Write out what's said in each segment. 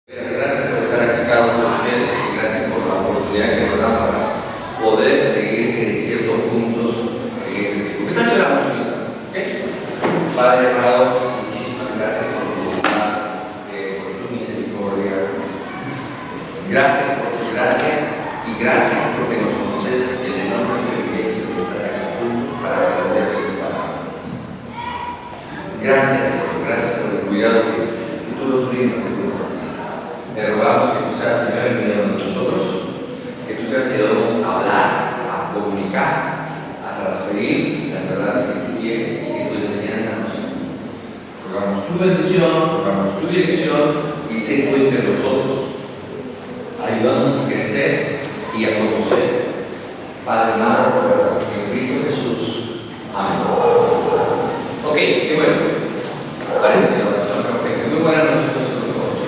Gracias por estar aquí cada uno de ustedes y gracias por la oportunidad que nos dan para poder seguir creciendo juntos en este tiempo. Entonces oramos, Padre amado, muchísimas gracias por tu bondad, por tu misericordia. Gracias por tu gracia y gracias porque nos concedes el enorme privilegio de estar aquí juntos para aprender de tu palabra. Gracias, Señor, gracias por el cuidado que tú nos brindas de tu corazón. Te rogamos que tú seas, Señor, en medio de nosotros, que tú seas que debemos hablar, a comunicar, a transferir las verdades que tú quieres y que tu enseñanza nos ayude. Rogamos tu bendición, rogamos tu dirección y sé tú entre nosotros, ayudándonos a crecer y a conocer, Padre amado, en Cristo Jesús. Amén. Ok, qué bueno. Parece que la oración perfecta. Muy buenas noches a todos.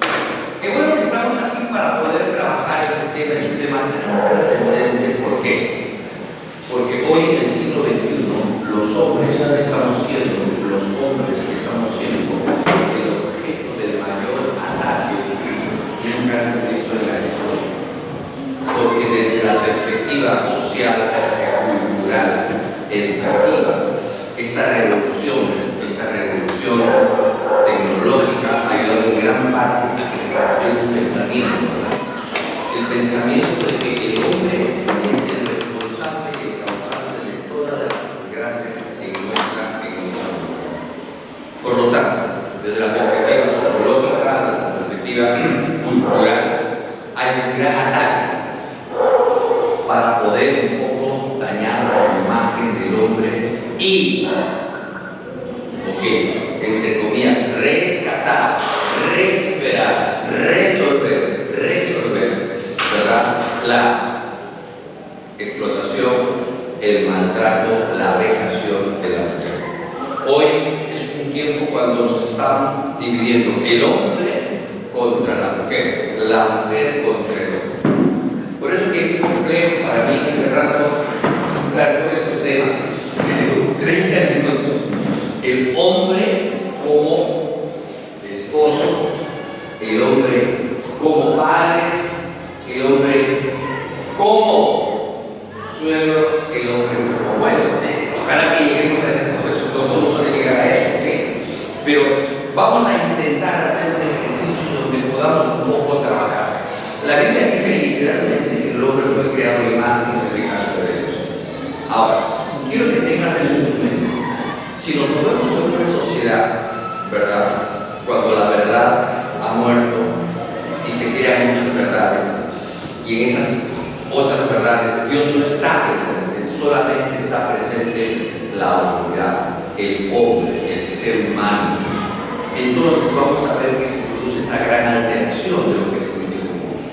Qué bueno que estamos aquí para poder trabajar este tema. Es un tema tan trascendente. ¿Por qué? Porque hoy en el siglo XXI los hombres estamos siendo, el objeto del mayor ataque nunca antes visto en la historia. Porque desde la perspectiva social, cultural, educativa, esta revolución tecnológica ha ayudado en gran parte a que se cree un pensamiento, el pensamiento de que el hombre es el responsable y el causante de todas las desgracias en nuestra vida. Por lo tanto, desde la perspectiva sociológica, desde la perspectiva cultural, hay un gran ataque para poder un poco dañar la imagen del hombre y entre comillas, rescatar, recuperar, resolver, ¿verdad? La explotación, el maltrato, la vejación de la mujer. Hoy es un tiempo cuando nos están dividiendo el hombre contra la mujer contra el hombre. Por eso que es complejo para mí este rato tocar todos esos temas. 30 minutos. El hombre como esposo, el hombre como padre, el hombre como suegro, el hombre como bueno. Ojalá que lleguemos a ese proceso, no vamos a llegar a eso, ¿sí? Pero vamos a intentar hacer un ejercicio donde podamos un poco trabajar. La Biblia dice literalmente que el hombre fue creado en imagen y semejanza de Dios. Ahora, quiero que tengas en tu mente. Si nos movemos en una sociedad, ¿verdad?, cuando la verdad ha muerto y se crean muchas verdades, y en esas otras verdades Dios no está presente, solamente está presente la humanidad, el hombre, el ser humano. Entonces vamos a ver que se produce esa gran alteración de lo que significa el mundo.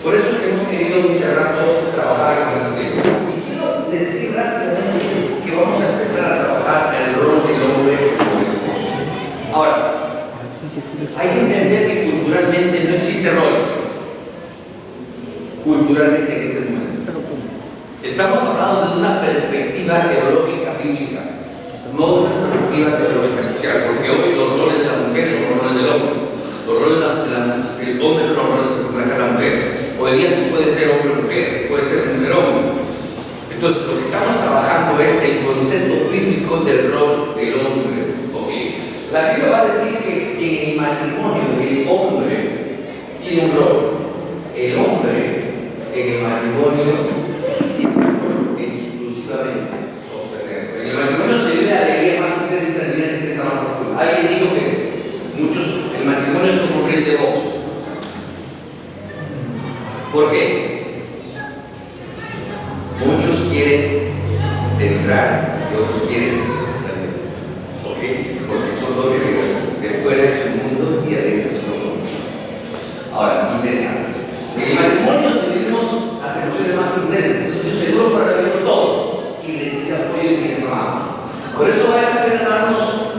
Por eso es que hemos querido este rato trabajar con este tema. Y quiero decir rápidamente que vamos a empezar a trabajar el rol del hombre como esposo. Ahora, hay que entender que culturalmente no existen roles. Culturalmente en este momento. Estamos hablando de una perspectiva teológica bíblica, no de una perspectiva teológica social, porque hoy los roles de la mujer son los roles del hombre. Los roles del hombre son los roles de la mujer. Hoy día tú puedes ser hombre o mujer, puedes ser mujer o hombre. Entonces, lo que estamos trabajando es el concepto bíblico del rol del hombre. ¿Okay? La Biblia va a decir que en el matrimonio el hombre tiene un rol. El hombre en el matrimonio tiene un rol exclusivamente sostenerlo. En el matrimonio se vive la alegría más intensa y sanguínea que más profunda. Alguien dijo que el matrimonio es como un ring de box. ¿Por qué? Muchos quieren entrar y otros quieren salir. ¿Ok? Porque son dos realidades. De fuera es un mundo y de adentro es otro mundo. Ahora, interesante. En el matrimonio vivimos las emociones más intensas. Estoy seguro para vivirlo todo. Y recibir apoyo de quienes amamos. Por eso vale la pena darnos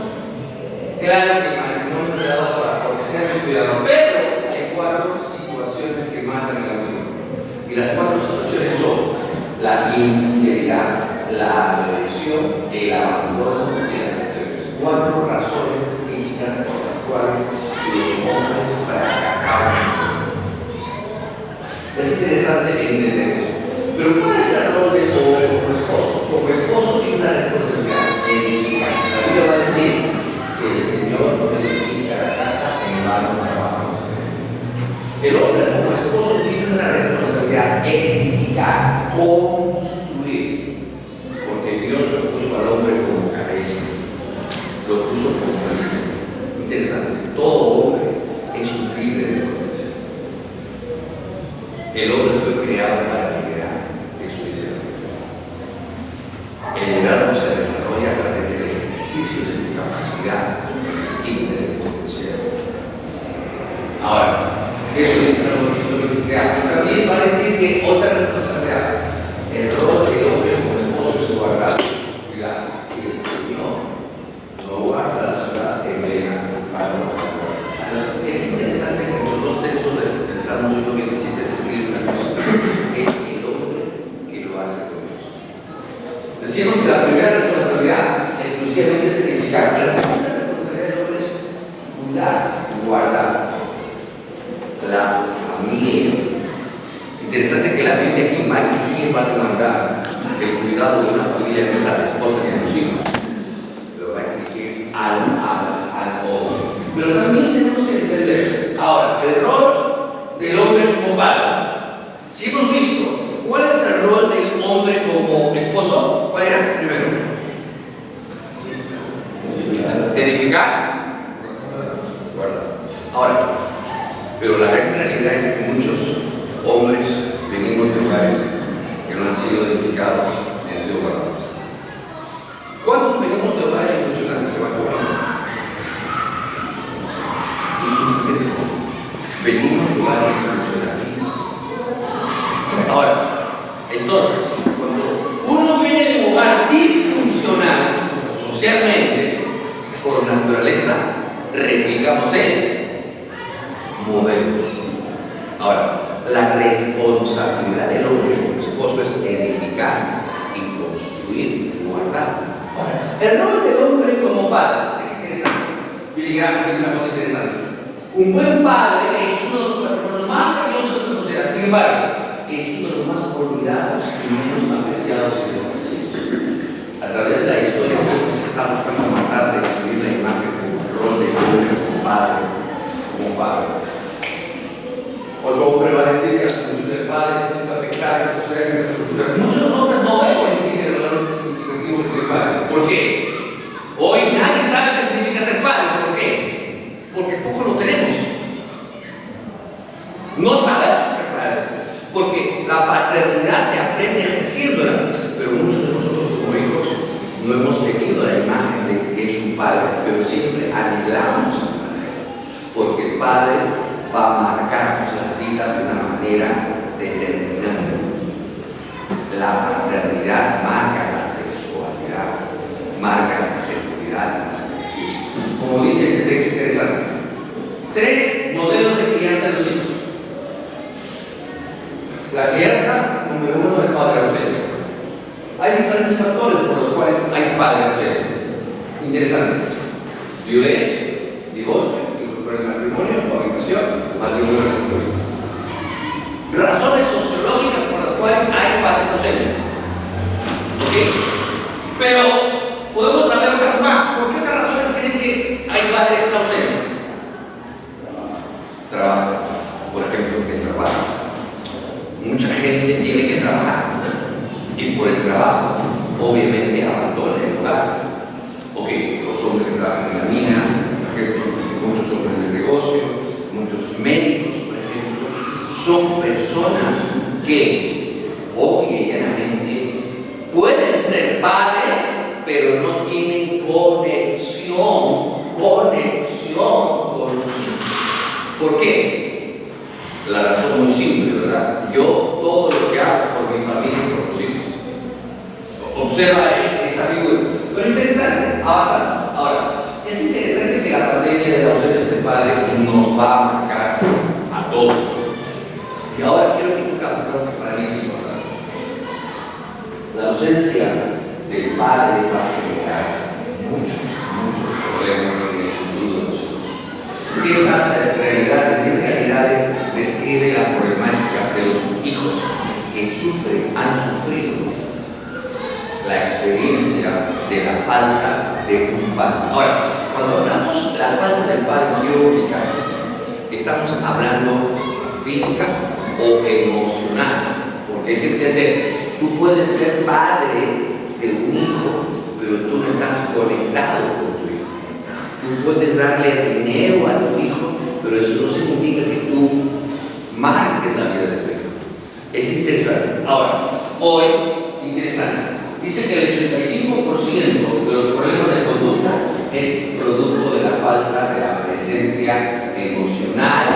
claro que el matrimonio es dado para proteger y cuidarlo. Pero hay 4 situaciones que matan el amor. Y las 4 situaciones son la infidelidad, la agresión, el abandono y las acciones. 4 razones típicas por las cuales los hombres fracasaron interesante entender eso. Pero ¿cuál es el rol del hombre como esposo? Como esposo tiene una responsabilidad edificar. La Biblia va a decir, si el Señor no edifica la casa, en vano trabajamos. El hombre como esposo tiene una responsabilidad edificar, construir. Porque Dios lo puso al hombre como cabeza, lo puso como líder. Interesante, todo hombre es un líder de potencia. El hombre fue creado para liderar, eso dice la Biblia. El liderazgo se desarrolla a través del ejercicio de tu capacidad y de ese potencial. Ahora, eso es lo que pero también va a decir que otra responsabilidad, el rol del hombre como esposo es guardar, cuidar, si el Señor no guarda la ciudad, que venga para guardar. Es interesante que los dos textos del Salmo 127 describen una cosa, es el hombre que lo hace con Dios. Decimos que la primera responsabilidad exclusivamente es edificar, la segunda responsabilidad del hombre es cuidar, guardar la familia. Interesante que la Biblia aquí más va a demandar el cuidado de una familia que es a la esposa y a los hijos, lo va a exigir al hombre. Pero también tenemos que entender ahora el rol del hombre como padre. Si hemos visto cuál es el rol del hombre como esposo, ¿cuál era primero? Edificar, guardar. Ahora, pero la realidad es que muchos hombres venimos de hogares que no han sido edificados ni han sido guardados. ¿Cuántos venimos de hogares funcionantes? Venimos de hogares funcionantes. Ahora, entonces, cuando uno viene de un hogar disfuncional socialmente, por naturaleza, replicamos el modelo. Ahora, la responsabilidad del hombre como esposo es edificar y construir y guardar. Ahora, el rol del hombre como padre es interesante. Billy Graham dice una cosa interesante. Un buen padre es uno de los patronos más valiosos de la sociedad. Sin embargo, es uno de los más olvidados y menos apreciados y desconocidos. A través de la historia siempre se está buscando matar, destruir la imagen del rol del hombre como padre. Otro hombre va a decir que la función del padre es afectada en la estructura. Muchos hombres no ven el valor significativo del padre. ¿Por qué? Hoy nadie sabe qué significa ser padre. ¿Por qué? Porque poco lo tenemos. No sabemos ser padre. Porque la paternidad se aprende ejerciéndola. Pero muchos de nosotros como hijos no hemos tenido la imagen de que es un padre, pero siempre anhelamos al padre. Porque el padre va a marcarnos la vida de una manera determinante. La paternidad marca la sexualidad, marca la seguridad. Como dice este texto interesante, 3 modelos de crianza de los hijos. La crianza número 1 del padre ausente. Hay diferentes factores por los cuales hay padre ausente. Interesante. Violencia, divorcio, por el matrimonio, cohabitación, matrimonio religioso. Razones sociológicas por las cuales hay padres ausentes. ¿Ok? Pero podemos saber otras más. ¿Por qué otras razones creen que hay padres ausentes? Trabajo. Por ejemplo, el trabajo. Mucha gente tiene que trabajar. Y por el trabajo, obviamente, abandona el hogar. Ok, los hombres que trabajan en la mina, por ejemplo, muchos hombres de negocio, muchos médicos, por ejemplo, son personas que, obvia y llanamente, pueden ser padres, pero no tienen conexión con los hijos. ¿Por qué? La razón muy simple, ¿verdad? Yo todo lo que hago por mi familia y por los hijos. Observa esa figura. Pero interesante, avanzando. Ahora, es interesante que la pandemia de la ausencia del padre nos va a marcar a todos. Y ahora quiero que tú captes algo que para mí es importante. La ausencia del padre va a generar muchos problemas en el futuro de los hijos. Esas realidades describe la problemática de los hijos sufrido la experiencia de la falta de un padre. Ahora, cuando hablamos de la falta del padre biológico, estamos hablando física o emocional, porque hay que entender, tú puedes ser padre de un hijo, pero tú no estás conectado con tu hijo. Tú puedes darle dinero a tu hijo, pero eso no significa que tú marques la vida de tu hijo. Es interesante. Ahora, hoy, interesante, dice que el 85% de los problemas de conducta es producto de la falta de la presencia emocional,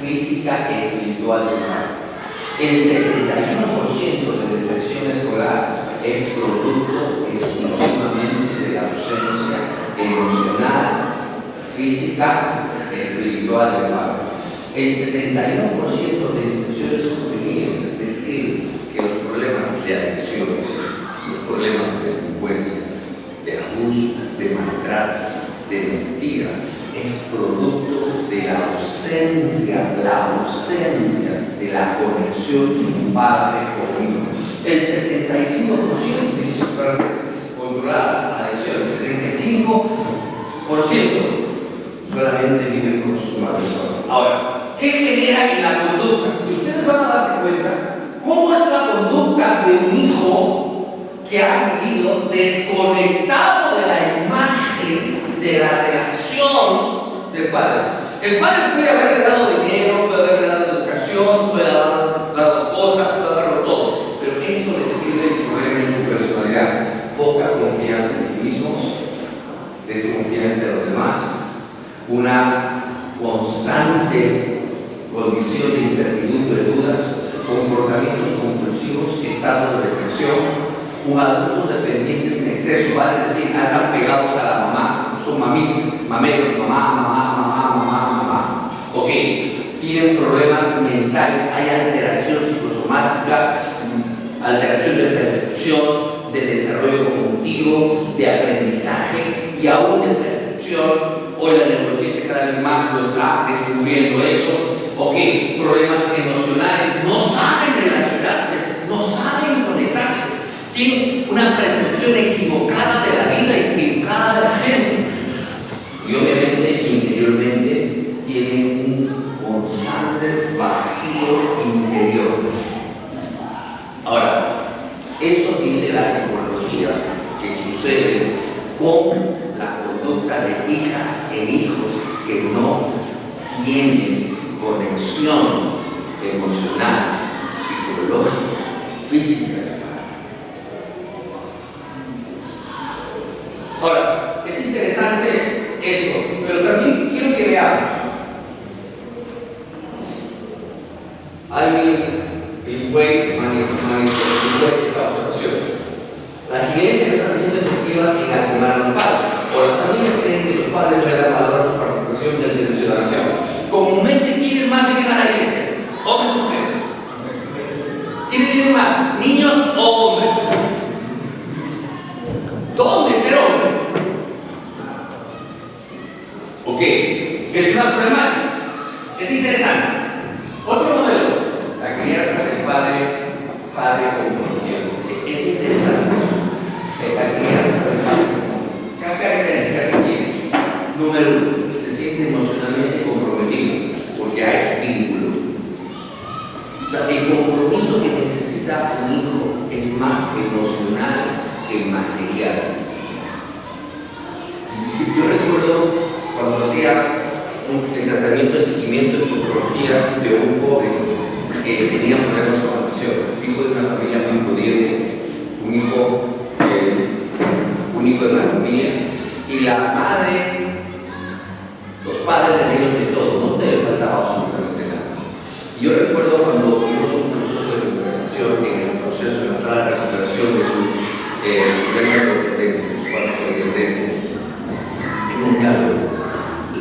física, espiritual del padre. El 71% de deserción escolar es producto exclusivamente de la ausencia emocional, física, espiritual del padre. El 71% de instituciones juveniles describen que los problemas de adicciones, los problemas de delincuencia, de abuso, de maltrato, de mentira, es producto de la ausencia de la conexión de un padre con un hijo. El 75% dice su frase controlada la adicción, el 75% solamente viven con sus malas personas. Ahora, ¿qué genera en la conducta? Si ustedes van a darse cuenta, ¿cómo es la conducta de un hijo que ha vivido desconectado de la imagen, de la relación del padre? El padre puede haberle dado dinero, puede haberle dado educación, puede haber dado cosas, puede haberlo todo, pero eso describe el problema en su personalidad: poca confianza en sí mismos, desconfianza de los demás, una constante condición de incertidumbre, dudas, comportamientos compulsivos, estados de depresión, adultos dependientes en exceso, vale decir, andan pegados a la mamá, son mamitos, mameros, mamá. Ok, tienen problemas mentales, hay alteración psicosomática, alteración de percepción, de desarrollo cognitivo, de aprendizaje y aún de percepción. Hoy la neurociencia cada vez más lo está descubriendo eso. Ok, problemas emocionales, no saben relacionarse, no saben conectarse, tienen una percepción equivocada de la vida, equivocada de la gente, y obviamente interiormente tienen un constante vacío interior. Ahora, eso dice la psicología que sucede con la conducta de hijas e hijos que no tienen conexión emocional, psicológica, física. Ahora, es interesante eso, pero también quiero que veamos. Hay el güey esta observación. Las iglesias están siendo efectivas en afirmar a los padres, o las familias creen que los padres le dan valor a su participación en el servicio de la nación. Comúnmente, ¿quiénes más vienen a la iglesia? ¿Hombres o mujeres? ¿Quiénes vienen más? ¿Niños o hombres? ¿Dónde ser hombre? Ok, es una problemática. Es interesante. Otro modelo, la crianza del padre comprometido. Es interesante. La crianza del padre. ¿Qué características se tiene? Número 1, se siente emocionalmente comprometido porque hay vínculo. O sea, el compromiso que necesita un hijo es más emocional que material. Yo recuerdo cuando hacía el tratamiento de seguimiento de psicología de un joven que tenía problemas con adicción, hijo de una familia muy pudiente, un hijo de una familia, y la madre, los padres le dieron de todo, no te faltaba absolutamente nada. Y yo recuerdo cuando vimos un proceso de recuperación, en el proceso de la sala de recuperación de su problema de dependencia, de su falta de dependencia, en un diálogo.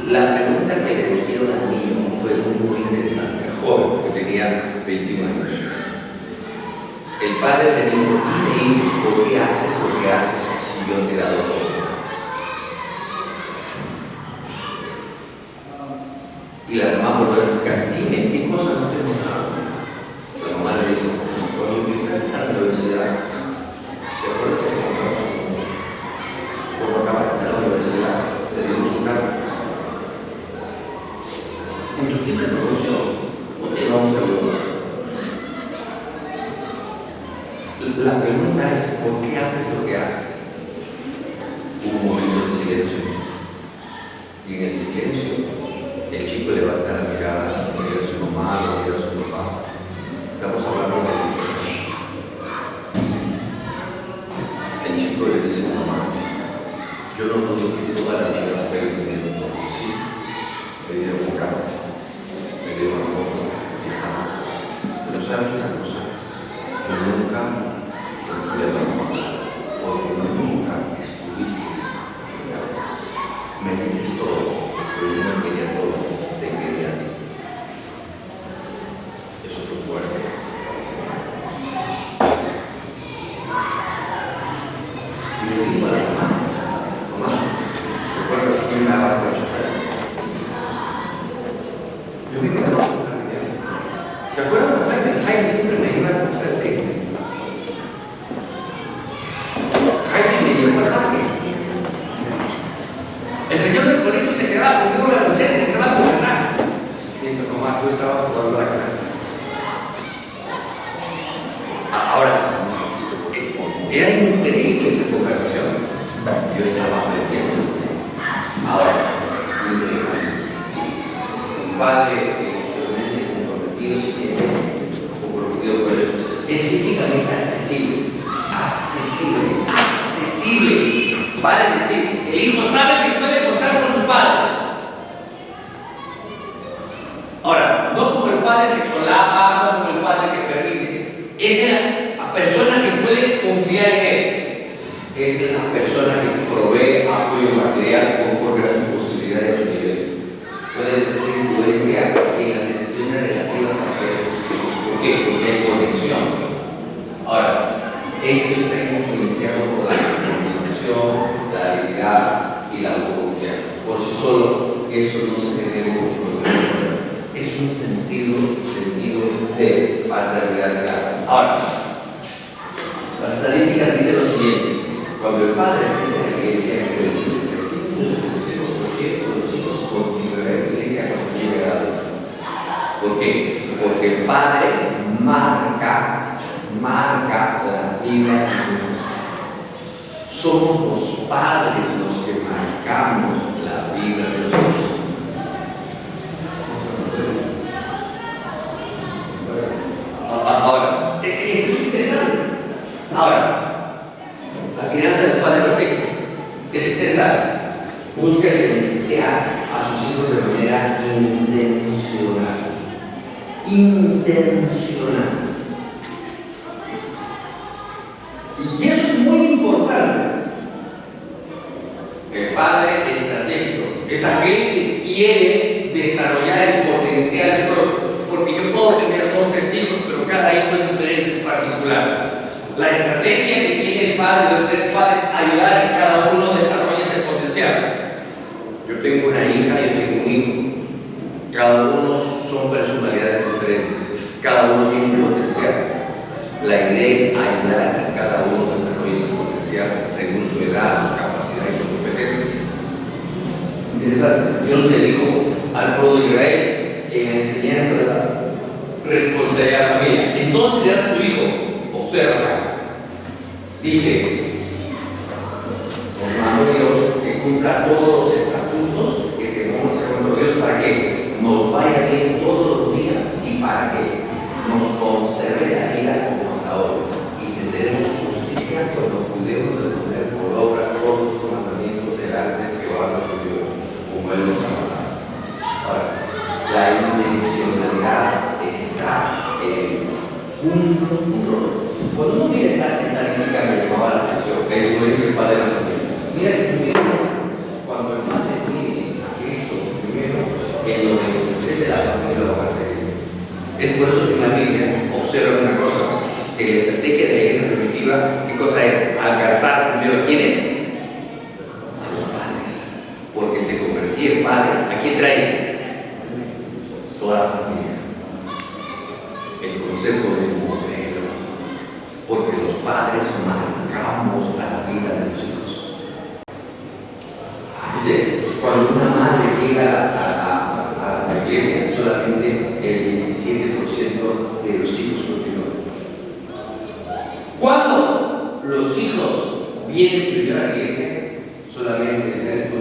La pregunta que le hicieron al niño fue muy interesante, el joven que tenía 21 años. El padre le dijo: dime, hijo, ¿por qué haces lo que haces si yo te he dado todo? Y la mamá volvió a preguntar: dime, ¿qué cosa no te hemos dado? La mamá le dijo: cuando empieza a empezar la universidad, tiene una promoción, no te vamos a ayudar. La pregunta es, ¿por qué haces lo que haces? Hubo un momento de silencio. Y en el silencio, el chico levanta la mirada, mira a su mamá, mira a su papá. Estamos hablando de educación. El chico le dice a mamá, yo no dudo que toda la vida los pegues viviendo todo. Sí, me dieron un carro, me dieron una moto, viajamos. Pero sabes una cosa, yo nunca tuve a tu mamá, porque nunca estuviste. Me dices todo, pero yo no quería todo, te quería a ti. Eso fue fuerte. Y le digo a las mamás, mamá, recuerdo que me dabas para chofer. Yo me quedaba con la vida. ¿Te acuerdas de Jaime? Jaime siempre me iba a comprar el tenis. Jaime me llevó al parque. El señor del colegio se quedaba conmigo en la noche y se quedaba conversando. Mientras mamá, tú estabas jugando a la clase. Ahora, era increíble esa conversación. Yo estaba aprendiendo. Ahora, interesante. Un padre emocionalmente comprometido se siente comprometido con eso. Es físicamente accesible. Accesible. Vale decir, el hijo sabe que puede contar con su padre. Ahora, no como el padre que solapa, no como el padre que permite. Es la persona que puede confiar en él. Es la persona que provee apoyo material conforme a sus posibilidades y su nivel. Puede ser influencia en las decisiones relativas a sus. ¿Por qué? Porque hay conexión. Ahora, esto está influenciado por la comunicación, la habilidad y la autoconfianza. Por sí solo, eso no se genera con problema. Es un sentido de falta de realidad. Ahora, las estadísticas dicen lo siguiente. Cuando el padre asiste a la iglesia, entre el 65 y el 72% de los hijos continuarán en la iglesia cuando llegue a la edad. ¿Por qué? Porque el padre marca la vida. Somos los padres los que marcamos la vida de los hijos. Ahora, eso es interesante. Ahora, la crianza del padre estratégico es interesante. Busca beneficiar a sus hijos de manera intencional. Y eso es muy importante. El padre estratégico es aquel que quiere desarrollar el potencial propio. Porque yo puedo tener 2 o 3 hijos, pero cada hijo es diferente, es particular. La estrategia que tiene el padre es ayudar a que cada uno desarrolle ese potencial. Yo tengo una hija, yo tengo un hijo. Cada uno son personalidades diferentes. Cada uno tiene un potencial. La idea es ayudar a que cada uno desarrolle ese potencial según su edad, su capacidad y su competencia. Interesante. Dios le dijo al pueblo de Israel en la enseñanza de la responsabilidad de la familia. Entonces le das a tu hijo, observa. Dice, os mando Dios que cumpla todos los estatutos que tenemos con Dios para que nos vaya bien todos los días y para que nos conserve la vida como hasta ahora y tendremos justicia cuando cuidemos de poner por obra todos los mandamientos delante de Jehová nuestro Dios, como Él nos ha mandado. Ahora, la intencionalidad está en un rol. Cuando uno mira esta estadística me llamaba la atención, como dice el padre de la familia. Mira que primero, cuando el padre tiene a Cristo primero, en lo que usted de la familia lo va a hacer. Es por eso que en la Biblia observa una cosa, que la estrategia de la iglesia primitiva, ¿qué cosa era? Alcanzar primero a quiénes? A los padres. Porque se convertía en padre. ¿A quién trae? Toda la familia. El concepto de modelo. Porque los padres marcamos la vida de los hijos. Dice, cuando una madre llega a la iglesia, solamente solamente el 17% de los hijos continúan. Cuando los hijos vienen primero a la iglesia, solamente el 3.5%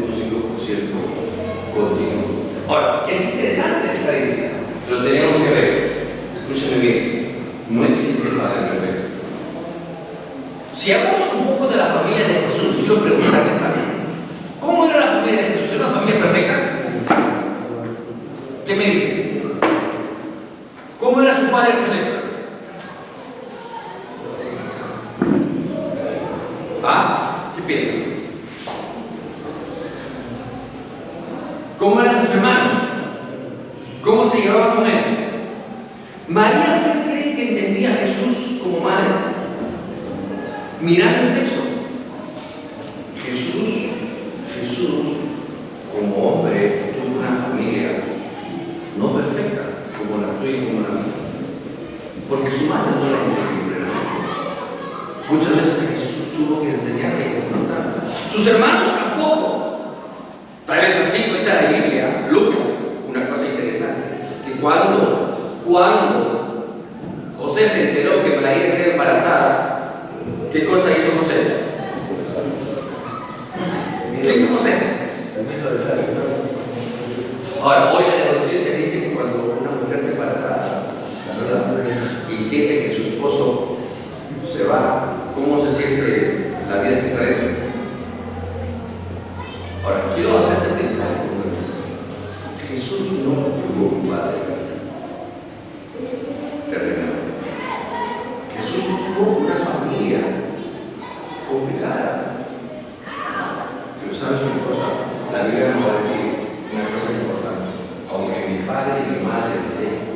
continúa. Ahora, es interesante esta estadística, lo tenemos que ver. Escúchame bien, no existe el Padre perfecto. Si hablamos un poco de la familia de Jesús, quiero preguntarles algo. ¿Cómo era la familia de Jesús? ¿Era una familia perfecta? ¿Qué me dicen? ¿Cómo era su padre José? ¿Ah? ¿Qué piensan? ¿Cómo eran sus hermanos? ¿Cómo se llevaban con él? María, ¿ustedes creen que entendía a Jesús como madre? Mirando el texto, Jesús, como hombre, tuvo una familia no perfecta, como la tuya y como la mía, porque su madre no era increíble. Muchas veces Jesús tuvo que enseñarle y confrontarle. Sus hermanos tampoco. Tal vez así cuenta la Biblia, Lucas, una cosa interesante, que cuando José se enteró que María estaba embarazada, ¿qué cosa hizo José? ¿Qué hizo José? Ahora, hoy la neurociencia dice que cuando una mujer está embarazada, ¿verdad?, y siente que su esposo se va, ¿cómo se siente la vida que está dentro? Ahora, quiero hacerte pensar, Jesús no tuvo un padre terrenal. Jesús tuvo una familia complicada. Pero ¿sabes una cosa? La Biblia nos va a decir una cosa importante. Aunque mi padre y mi madre me dejen,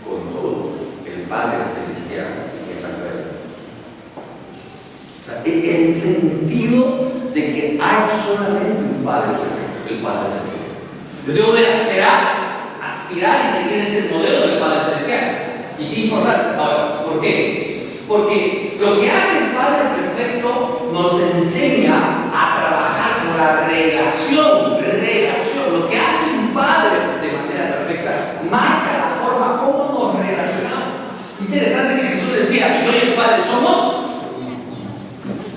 con todo, el Padre Celestial es sagrado. O sea, en el sentido de que hay solamente un Padre perfecto, el Padre Celestial. Yo debo de aspirar y seguir ese modelo del Padre Celestial. Y qué importante. Ahora, ¿por qué? Porque lo que hace el Padre perfecto nos enseña a trabajar con la relación. Lo que hace un Padre de manera perfecta marca la forma como nos relacionamos. Interesante que Jesús decía, yo y el Padre somos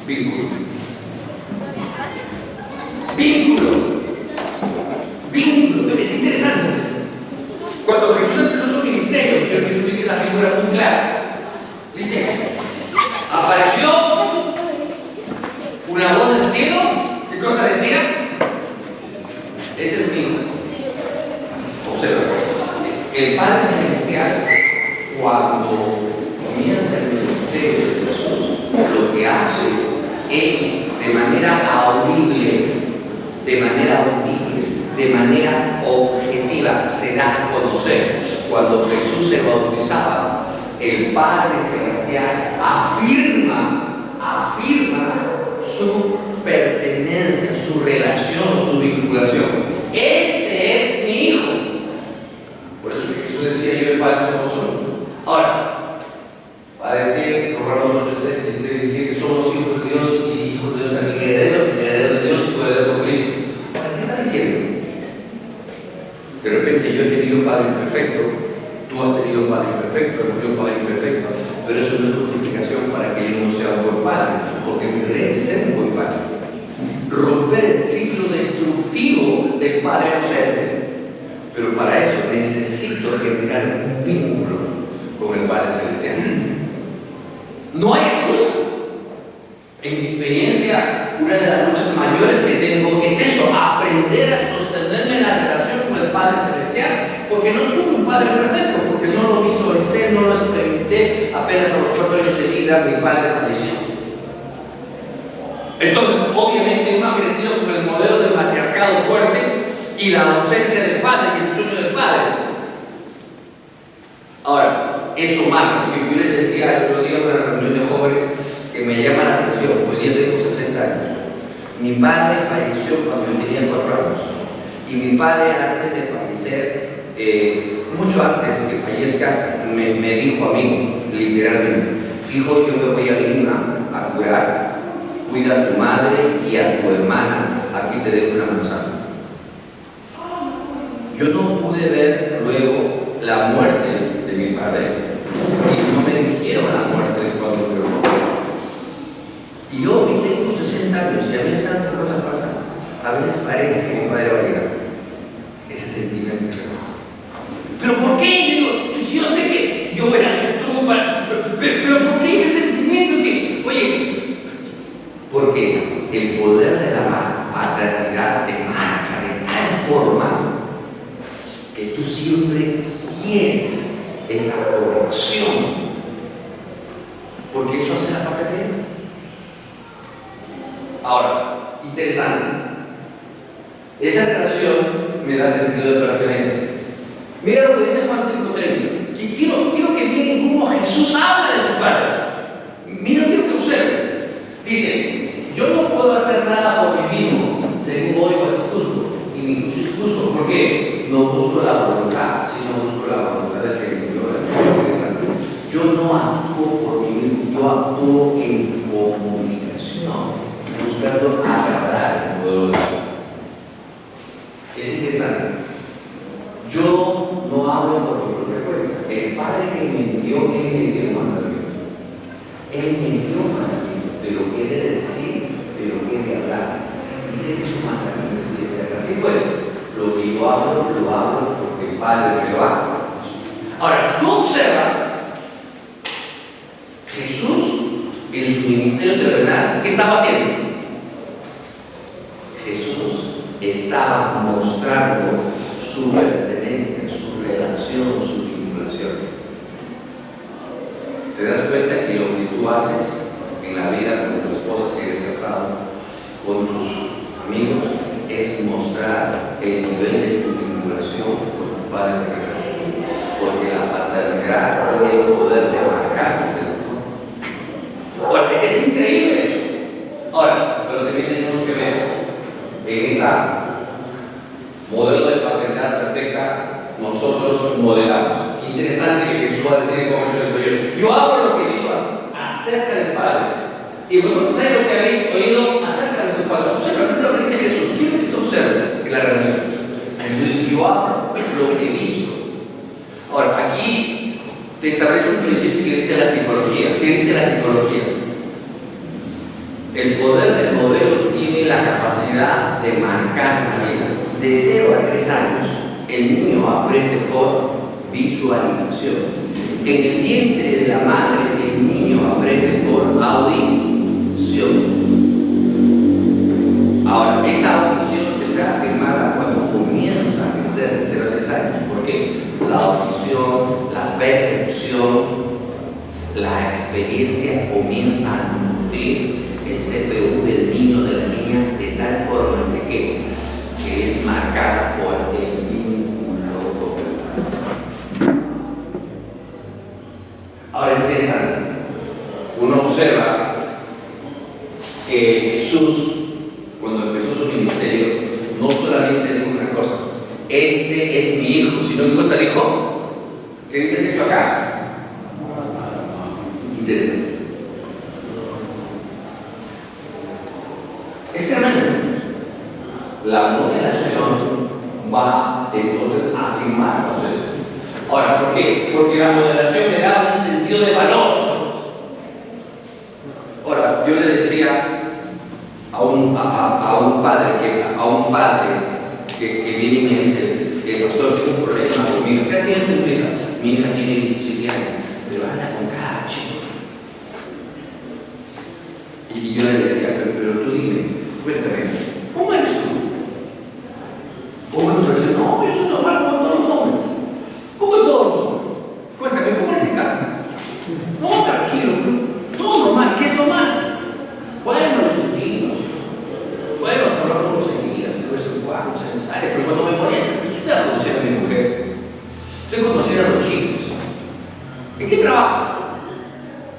vínculo. Es interesante. Cuando Jesús empezó su ministerio, quiero que tú digas la figura muy clara. Dice, apareció una voz del cielo. ¿Qué cosa decía? Este es mi hijo. Observa, el Padre Celestial, cuando comienza el ministerio de Jesús, lo que hace es de manera audible, de manera objetiva, se da a conocer. Cuando Jesús se bautizaba, el Padre Celestial afirma su pertenencia, su relación, su vinculación. Este es mi hijo. Por eso que Jesús decía, yo y el Padre somos uno. Ahora, va a decir Romanos 8:16, que somos hijos de Dios, y si hijos de Dios también herederos de Dios y coherederos con Cristo. Ahora, ¿qué está diciendo? De repente yo he tenido un Padre imperfecto, tú has tenido un Padre imperfecto, yo un Padre imperfecto, pero eso no es justificación para que yo no sea un buen padre, porque mi reto es ser un buen padre. Romper el ciclo destructivo del padre ausente. Pero para eso necesito generar un vínculo con el Padre Celestial. No hay excusa. En mi experiencia, una de las luchas mayores que tengo es eso, aprender a sostenerme en la relación con el Padre Celestial, porque no tuve un Padre perfecto, porque no lo visualicé, no lo experimenté. Apenas a los 4 años de vida mi padre falleció. Entonces, obviamente, uno ha crecido con el modelo del matriarcado fuerte y la ausencia del padre y el sueño del padre. Ahora, eso marca. Yo les decía el otro día en una reunión de jóvenes que me llama la atención. Hoy día tengo 60 años. Mi padre falleció cuando yo tenía 4 años. Y mi padre, antes de fallecer, mucho antes que fallezca, me dijo a mí, literalmente, hijo, yo me voy a Lima a curar, cuida a tu madre y a tu hermana, aquí te dejo una manzana. Yo no pude ver luego la muerte de mi padre y no me dijeron la muerte de cuando me lo y yo hoy tengo 60 años y a veces las cosas pasan. A veces parece que mi padre va a llegar. Ese sentimiento. ¿Pero por qué? Digo, yo sé que yo voy a hacer todo pero ¿por qué ese sentimiento que, oye, porque el poder de la paternidad te marca de tal forma que tú siempre quieres esa conexión, porque eso hace la paternidad. Ahora, interesante, esa relación me da sentido de pertenencia. Mira lo que dice Juan 5:30, que quiero que miren cómo Jesús habla de su Padre. Mira, quiero que observen. Dice, yo no puedo hacer nada por mí mismo, según oigo es justo, y mi juicio es justo, porque no busco la voluntad, sino busco la voluntad del que me dio. Yo no actúo por mí mismo, yo actúo en comunicación, buscando agradar al pueblo de Dios. Es interesante. Yo no hablo por mi propia cuenta. El Padre que me envió, Él me dio mandamientos. Él me dio mandamientos de lo que Él debe decir, de lo que Él debe hablar. Y sé que su mandamiento es de así pues, lo que yo hablo, lo hablo porque el Padre me lo hace. Ahora, si tú observas, Jesús en su ministerio terrenal, ¿qué estaba haciendo? Jesús estaba mostrando su pertenencia, su relación, su vinculación. ¿Te das cuenta que lo que tú haces en la vida con tu esposa si eres casado, con tus amigos, es mostrar el nivel de tu vinculación con tu Padre terrenal? Porque la paternidad tiene el poder de marcar de esa forma. Porque es increíble. Ahora, pero también tenemos que ver en esa modelo de paternidad perfecta, nosotros modelamos. Interesante que Jesús va a decir como yo hablo lo que digo acerca del Padre. Y bueno, sé lo que habéis oído acerca de su Padre. Observa lo que dice Jesús. Quiero que tú observes en la relación. Jesús dice, yo hablo lo que he visto. Ahora, aquí te establece un principio que dice la psicología. ¿Qué dice la psicología? El poder del modelo tiene la capacidad de marcar la vida. De 0 a 3 años, el niño aprende por visualización. En el vientre de la madre, el niño aprende por audición. Ahora, esa audición se ve afirmada cuando comienza a crecer de 0 a 3 años. Porque la audición, la percepción, la experiencia comienza a nutrir el CPU del niño, de la niña, de tal forma que es marcada por el vínculo con el Padre. Ahora es interesante. Uno observa que Jesús, cuando empezó su ministerio, no solamente dijo una cosa: este es mi hijo, sino que cosa dijo. ¿Qué dice el texto acá? Interesante. Es tremendo. La modelación va entonces a afirmarnos eso. Ahora, ¿por qué? Porque la modelación le da un sentido de valor. Ahora, yo le decía a un padre que viene y me dice, el pastor, tengo un problema con mi hija. ¿Qué tiene tu hija? Mi hija tiene 17 años, pero anda con cada chico. Y yo le decía, pero tú dime, cuéntame, ¿cómo eres tú? ¿Cómo eres tú? No, yo soy normal como todos los hombres. ¿Cómo todos los hombres? Cuéntame, ¿cómo eres en casa? No, tranquilo, todo normal. ¿Qué es normal? Bueno, discutimos. Bueno, hablamos seguidas, de vez en cuando, se necesario, pero cuando me molesta, pues estoy a conocer a mi mujer. Estoy conociendo a los chicos. ¿En qué trabajas?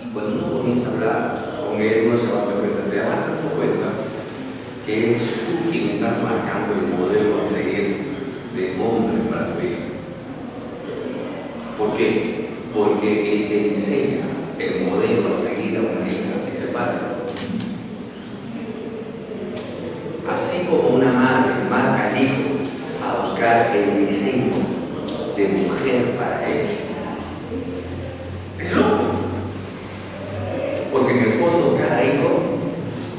Y cuando uno comienza a hablar con él, uno se va a dar cuenta, te vas a dar cuenta que eres tú quien estás marcando el modelo a seguir de hombre para tu vida. ¿Por qué? Porque el que enseña el modelo a seguir a una hija es el padre. Así como una madre marca al hijo a buscar el diseño de mujer para él. Es loco. Porque en el fondo cada hijo,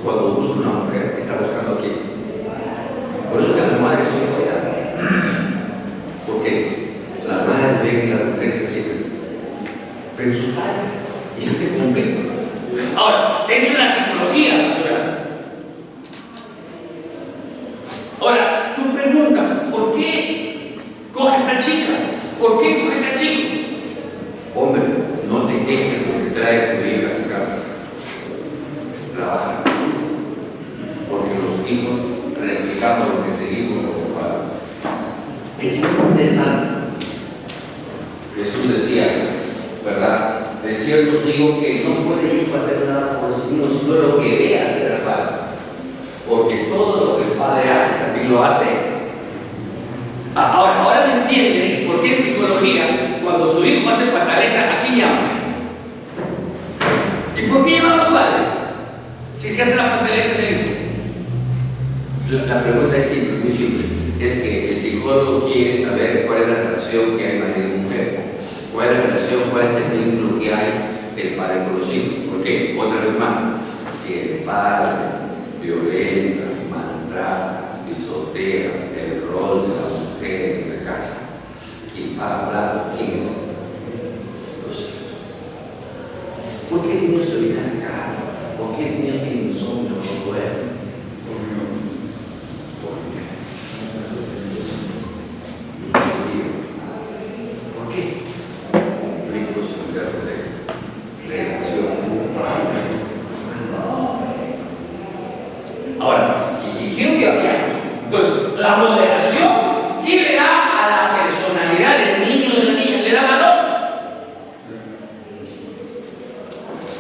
cuando busca una mujer, está buscando a quién. Por eso que las madres son iguales. Porque las madres ven y las mujeres se sienten, pero sus padres, y se hace conflicto. Ahora, eso es la psicología natural. Ahora, tú preguntas, ¿por qué coge esta chica? ¿Por qué coge esta chica? Hombre, no te quejes porque trae tu hija a tu casa. Trabaja. Porque los hijos replicamos lo que seguimos como padres. Es interesante. Jesús decía, ¿verdad? De cierto os digo que no puede ir a hacer nada por sí mismo, sino lo que ve hacer al Padre. Porque todo lo que el Padre hace, también lo hace. Ahora me entiende por qué en psicología, cuando tu hijo hace pataleta, ¿a quién llama? ¿Y por qué llaman a los padres? Si el que hace la pataleta es el hijo. La pregunta es simple, muy simple. Es que el psicólogo quiere saber cuál es la relación que hay marido y mujer. ¿Cuál es la relación, cuál es el vínculo que hay el padre con los hijos? ¿Por qué? Otra vez más, si el padre violenta, maltrata, pisotea el rol de la mujer en la casa, ¿quién va a hablar? ¿Quién es? Los hijos. ¿Por qué el niño se orina en la cara? ¿Por qué el niño tiene insomnio, no duerme? ¿Por qué? Conflictos internos de relación. Ahora, y quiero que vean, pues la moderación, ¿qué le da a la personalidad del niño o de la niña? Le da valor.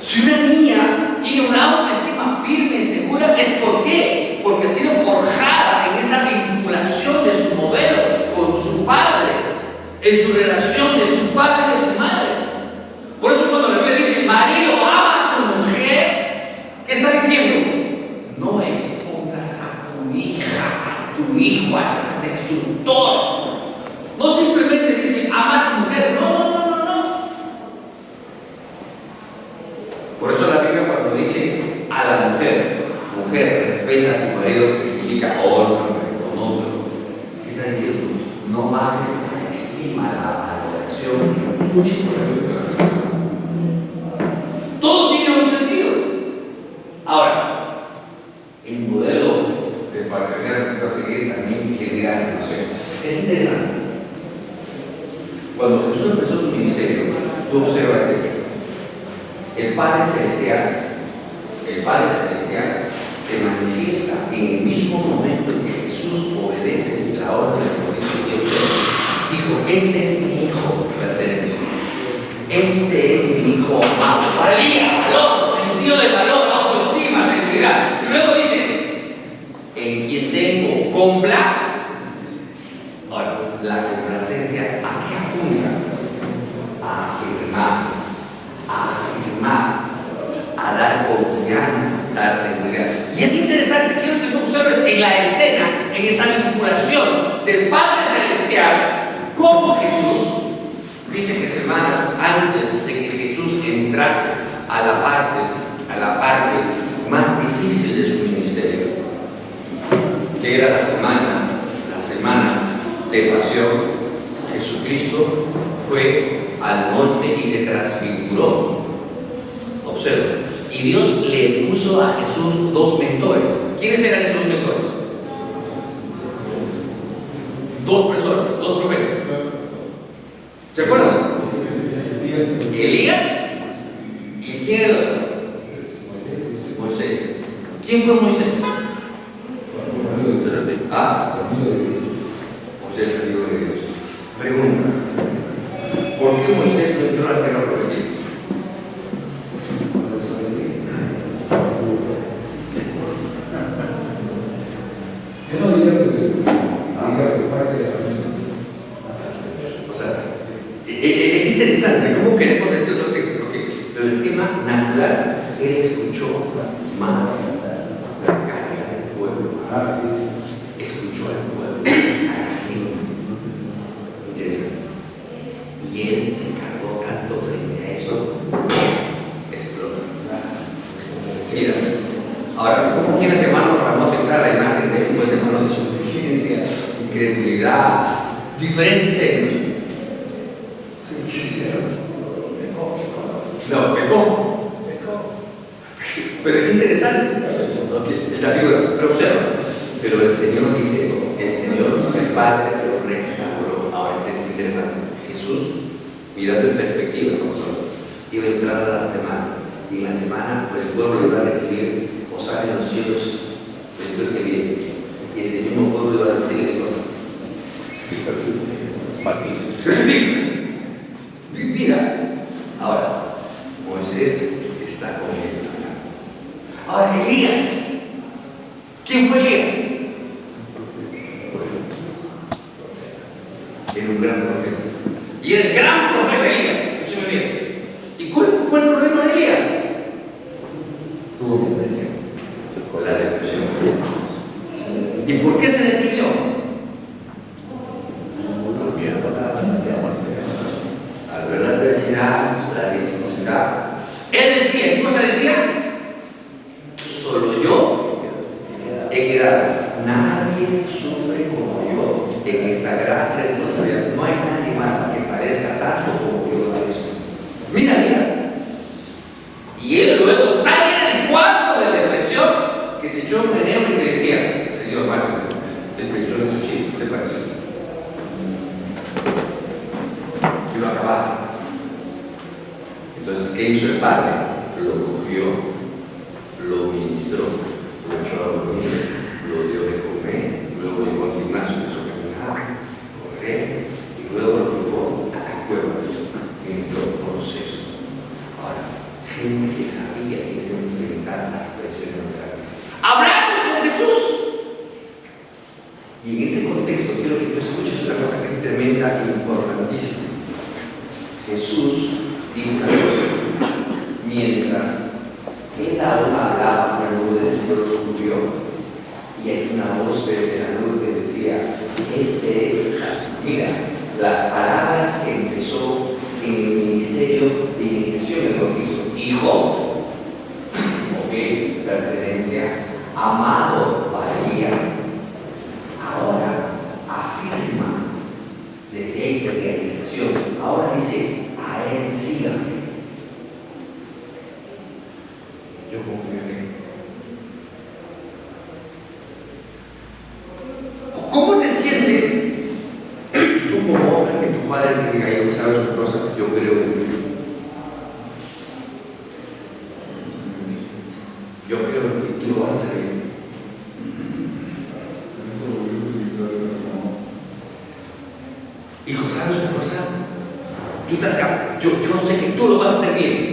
Si una niña tiene una autoestima firme y segura, ¿es por qué? Porque ha sido forjada en esa vinculación de su modelo con su padre, en su relación de su padre y de su madre. Por eso cuando la Biblia dice, marido, ama a tu mujer, ¿qué está diciendo? No expongas a tu hija, a tu hijo a ser destructor. No simplemente dice, ama a tu mujer. No. Por eso la Biblia cuando dice a la mujer, respeta a tu marido, que significa honra, reconócelo. ¿Qué está diciendo? No bajes la estima, la adoración. Todo tiene un sentido. Ahora, el modelo de paternidad que va a seguir también genera relación. Es interesante. Cuando Jesús empezó su ministerio, tú observas este hecho. El Padre Celestial se manifiesta en el mismo momento en que Jesús obedece la orden del juicio y observa. Dijo, este es mi hijo, pertenece. Este es mi hijo amado. Valía, valor, sentido de valor, autoestima, seguridad. Y luego dice, en quien tengo complacencia. Ahora, la complacencia, ¿a qué apunta? A afirmar, a dar confianza, dar seguridad. Y es interesante, quiero que tú observes en la escena, en esa vinculación del Padre Celestial con Jesús. Dice que semanas antes de que Jesús entrase a la parte más difícil de su ministerio, que era la semana de pasión, Jesucristo fue al monte y se transfiguró. Observa. Y Dios le puso a Jesús dos mentores. ¿Quiénes eran esos mentores? Dos personas, dos profetas. ¿Se acuerdan? Elías. ¿Y quién era el otro? Moisés. ¿Quién fue Moisés? Moisés es el hijo de Dios. Pregunta: ¿por qué Moisés no entró a la tierra prometida? O sea, es interesante cómo queremos decir lo que, pero el tema natural es que él escuchó más la carga del pueblo. Escuchó al pueblo, a la gente. Interesante. él se cargó tanto frente a eso, explota. Mira, ahora, ¿cómo tienes, hermano, para no afectar la imagen de él? Pues, hermano, de su inteligencia, incredulidad, diferentes términos. No, pecó. Pero es interesante. Esta figura, pero observa. Pero el Señor dice, el Señor, el Padre, lo restauró. Ahora, es interesante. Jesús, mirando en perspectiva con nosotros, iba a entrar a la semana. Y en la semana, pues el pueblo iba a recibir, Hosana en los cielos, después que viene. Y ese mismo pueblo iba a recibir de cosas. Mira, ahora, Moisés está con él. Ahora, Elías. ¿Quién fue Elías? Era un gran profeta. Y era el gran profeta Elías. Escúcheme bien. ¿Y cuál fue el problema de Elías? Tuvo depresión. La depresión. ¿Y por qué se deprimió? Al ver la adversidad, la dificultad. Él decía, ¿qué cosa decía? Solo yo he quedado. Nadie sufre como yo en esta gran responsabilidad. No hay nadie más que parezca tanto como yo a eso. Mira. Y él luego, tal era el cuadro de depresión, que se echó un meneo y te decía, Señor, hermano, depresión en su sitio, ¿qué te parece? Quiero acabar. Entonces, ¿qué hizo el Padre? Lo cogió, lo ministró, lo echó a dormir, lo dio de comer, luego llegó al gimnasio, hizo caminar, correr, y luego lo llevó a la cueva, ministró un proceso. Ahora, gente que sabía que se enfrentara a las presiones de la vida. ¡Hablaron con Jesús! Y en ese contexto quiero que tú escuches una cosa que es tremenda e importantísima. Jesús dijo mientras él aún hablaba, la nube del cielo subió y hay una voz desde la nube que decía, mira, las palabras que empezó en el ministerio de iniciación del bautizo. Hijo, pertenencia, amado, valía. Ahora afirma de ley de realización. Ahora dice, a él síganme. Yo confío en él. ¿Cómo te sientes tú como hombre que tu padre te diga, hijo, sabes una cosa? Yo creo en ti. Yo creo en ti, tú lo vas a hacer bien. Hijo, ¿sabes una cosa? Yo sé que tú lo vas a hacer bien.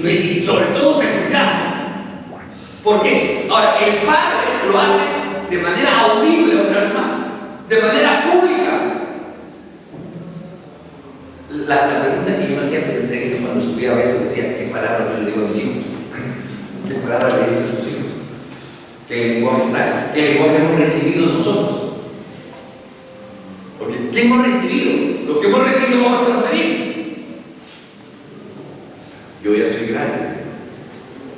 Y sobre todo seguridad. ¿Por qué? Ahora, el Padre lo hace de manera audible otra vez más, de manera pública. La pregunta que yo me hacía cuando estudiaba eso decía, ¿qué palabra yo le digo a mis hijos? ¿Qué palabra le dices a tus hijos? ¿Qué lenguaje hemos recibido nosotros? Porque ¿qué hemos recibido? Lo que hemos recibido vamos a transferir. Yo ya soy grande,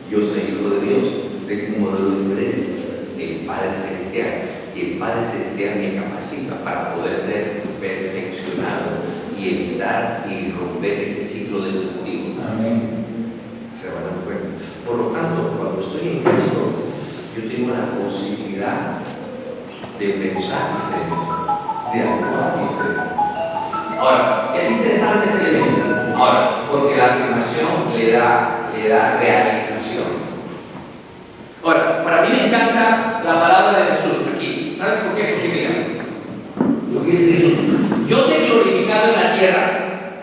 yo soy hijo de Dios, tengo un modelo diferente, el Padre Celestial, y el Padre Celestial me capacita para poder ser perfeccionado y evitar y romper ese ciclo destructivo. Amén. Se van a dar cuenta. Por lo tanto, cuando estoy en Cristo, yo tengo la posibilidad de pensar diferente, de actuar diferente. Ahora, es interesante este elemento. Ahora, porque la afirmación le da realización. Ahora, para mí me encanta la palabra de Jesús aquí. ¿Sabes por qué? Porque mira, lo que dice Jesús, yo te he glorificado en la tierra,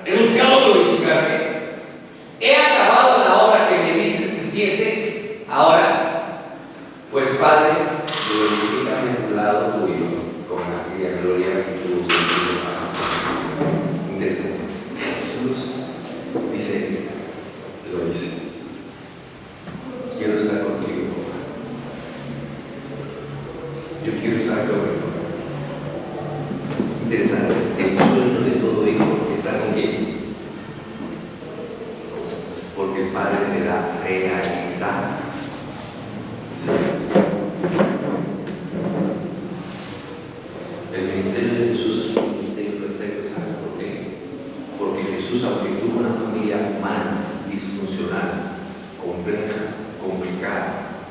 he buscado glorificarte, he acabado la obra que me diste que hiciese, ahora, pues Padre, glorifícame a tu lado tuyo, con aquella gloria que tú tienes. Interesante. Jesús dice, lo dice, quiero estar contigo. Yo quiero estar categórico. Interesante. El sueño de todo hijo está con quién. Porque el Padre le da realizar. El ministerio de Jesús es un ministerio perfecto, ¿sabes por qué? Porque Jesús, aunque tuvo una familia humana, disfuncional, compleja, complicada,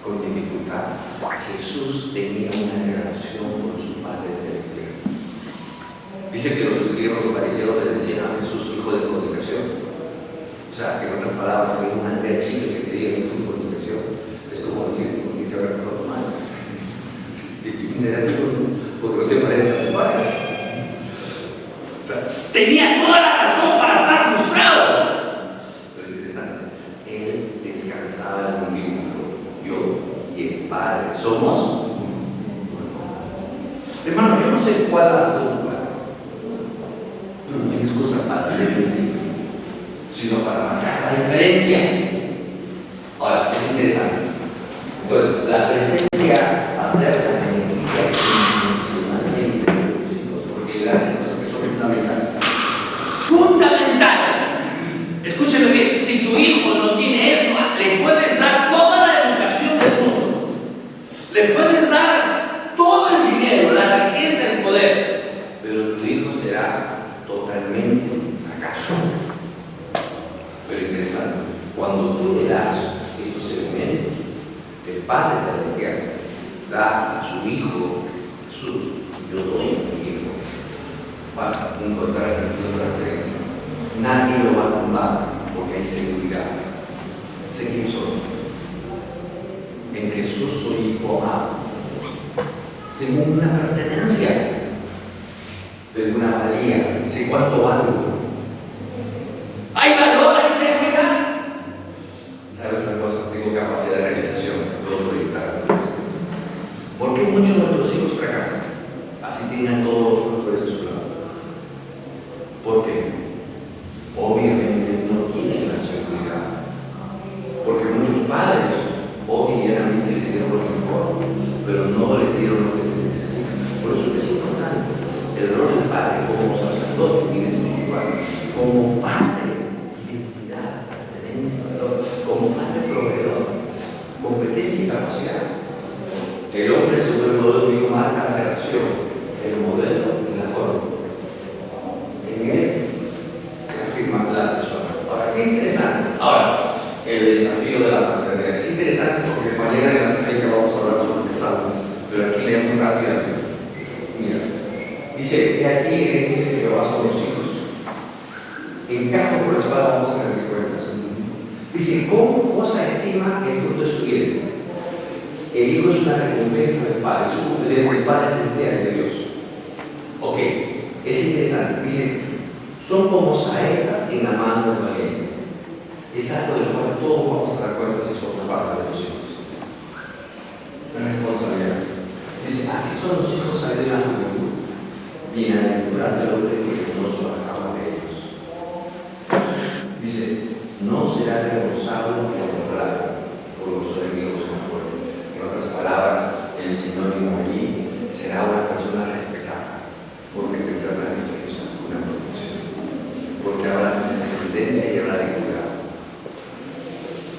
con dificultad, Jesús tenía una relación con su Padre Celestial. Dice que los escribas, los fariseos, le decían a Jesús hijo de fornicación. O sea, que en otras palabras, había una aldea chica que quería hijo de fornicación. Es como decir, porque se habrá portado mal. ¿Y quién será así? Porque no te parece a tu padre. O sea, tenía toda la razón para estar frustrado. Pero interesante, él descansaba en un vínculo. Yo y el Padre somos. Hermano, yo no sé cuál hace tu padre. No es excusa para ser vencido, sino para marcar la diferencia. Ahora, es interesante. Entonces, la presencia paterna beneficia intencionalmente a los hijos, porque le dan cosas que son fundamentales. ¡Fundamentales! Escúcheme bien, si tu hijo no tiene eso, le puedes dar toda la educación del mundo, le puedes dar todo el dinero, la riqueza, el poder, pero tu hijo será totalmente un fracaso. Pero interesante, cuando tú le das estos elementos, el Padre Celestial da a su Hijo Jesús. Yo doy a mi Hijo para encontrar sentido de la creencia. Nadie lo va a tumbar porque hay seguridad. Sé quién soy. En Jesús soy hijo amado. Tengo una pertenencia, tengo una valía. Sé cuánto valgo. Hay valor, hay seguridad. ¿Sabes una cosa? Tengo capacidad de realización. Puedo proyectar. ¿Por qué muchos de nuestros hijos fracasan? Así tengan todos los factores de su lado. ¿Por qué? Obviamente no tienen la seguridad. Porque muchos padres, obviamente, le dieron lo mejor, pero no le dieron lo que se necesita. Por eso es importante el rol del padre como sacerdote y espiritual, como padre, identidad, pertenencia, como padre proveedor, competencia y capacidad. El hombre se vuelve modelo y marca la relación, el modelo y la forma. En él se afirma la persona. Ahora, qué interesante. Ahora, el desafío de la paternidad es interesante porque mañana en la prédica vamos a hablar sobre el salmo, pero aquí leemos rápidamente. Mira, dice, de aquí dice que Jehová son los hijos. Encargo por el cual vamos a tener cuentas. Dice, ¿cómo cosa estima el fruto de su vientre? El hijo es una recompensa del Padre, es un del Padre celestial de Dios. Ok, es interesante. Dice, son como saetas en la mano del valiente. Es algo del cual todos vamos a dar cuenta si somos parte de los hijos. La responsabilidad. Dice, así son los hijos salen de la juventud. Bienaventurado el hombre que no se acaba de ellos. Dice, no será reembolsado por honrar por los enemigos en la puerta. En otras palabras, el sinónimo allí será una persona respetada, porque tendrá una defensa, una protección, porque habrá de descendencia y habrá de cuidado.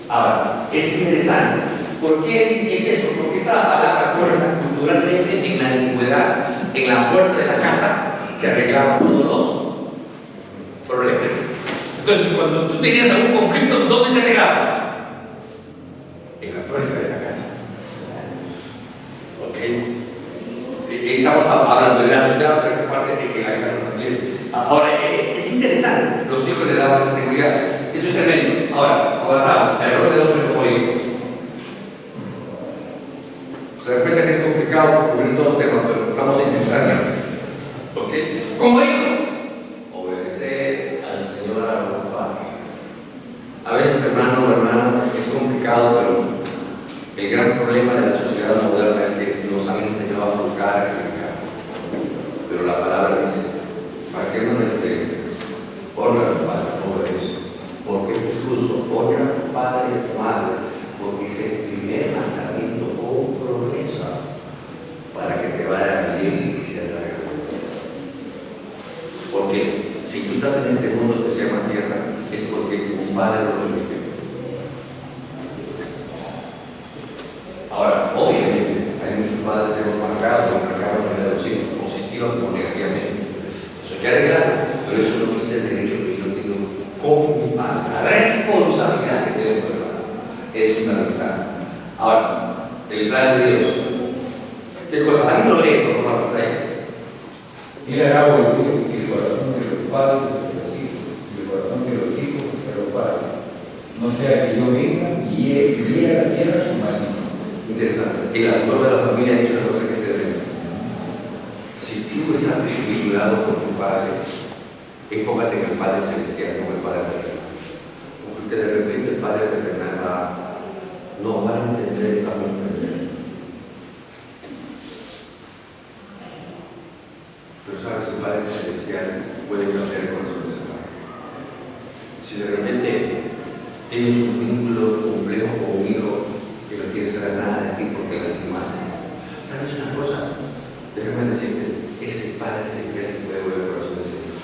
Ahora, es interesante. ¿Por qué es eso? Porque esta palabra puerta, culturalmente en la antigüedad, en la puerta de la casa, se arreglaban todos los problemas. Entonces, cuando tú tenías algún conflicto, ¿dónde se arreglaba? En la puerta de la casa. ¿Ok? Estamos hablando de la ciudad, pero que parte de la casa también. Ahora, es interesante. Los hijos le daban esa seguridad. Esto es tremendo. Ahora, avanzamos. El rol del hombre como hijo. Se da cuenta que es complicado cubrir todos los temas, pero estamos intentando. ¿Ok? Como hijo, obedecer al Señor, a los padres. A veces, hermano o hermana, es complicado, pero el gran problema de la sociedad moderna es que nos han enseñado a juzgar, a criticar. Pero la palabra dice, ¿para qué no le crees? Honra a tu padre, obedece. Porque incluso honra a tu padre y a tu madre, porque es el primer mandamiento con promesa para Porque si tú estás en este mundo que se llama tierra, es porque tu padre lo permitió. Ahora, obviamente, hay muchos padres que hemos marcado de los hijos, positivamente o negativamente. Eso hay que arreglar, pero eso no quita el derecho que yo tengo con mi padre. La responsabilidad que tengo con el padre es fundamental. Ahora, el plan de Dios. ¿Qué cosa? ¿Alguien lo lee, por favor? Mira, Raúl, el corazón de los padres hacia los hijos, y el corazón de los hijos hacia los padres. No sea que yo venga y hiera la tierra su mano. Interesante. El autor de la familia ha dicho una cosa que se debe. Si tú estás desvinculado con tu padre, enfócate en el Padre Celestial, no en el Padre Terrenal. Porque de repente el Padre Terrenal no va a entender el camino de Dios. Pero sabes, el Padre Celestial puede cambiar el corazón de ese padre. Si de repente tienes un vínculo complejo con un hijo que no quiere saber nada de ti porque lastimaste, ¿sabes una cosa? Déjame decirte, ese Padre Celestial puede volver el corazón de ese hijo.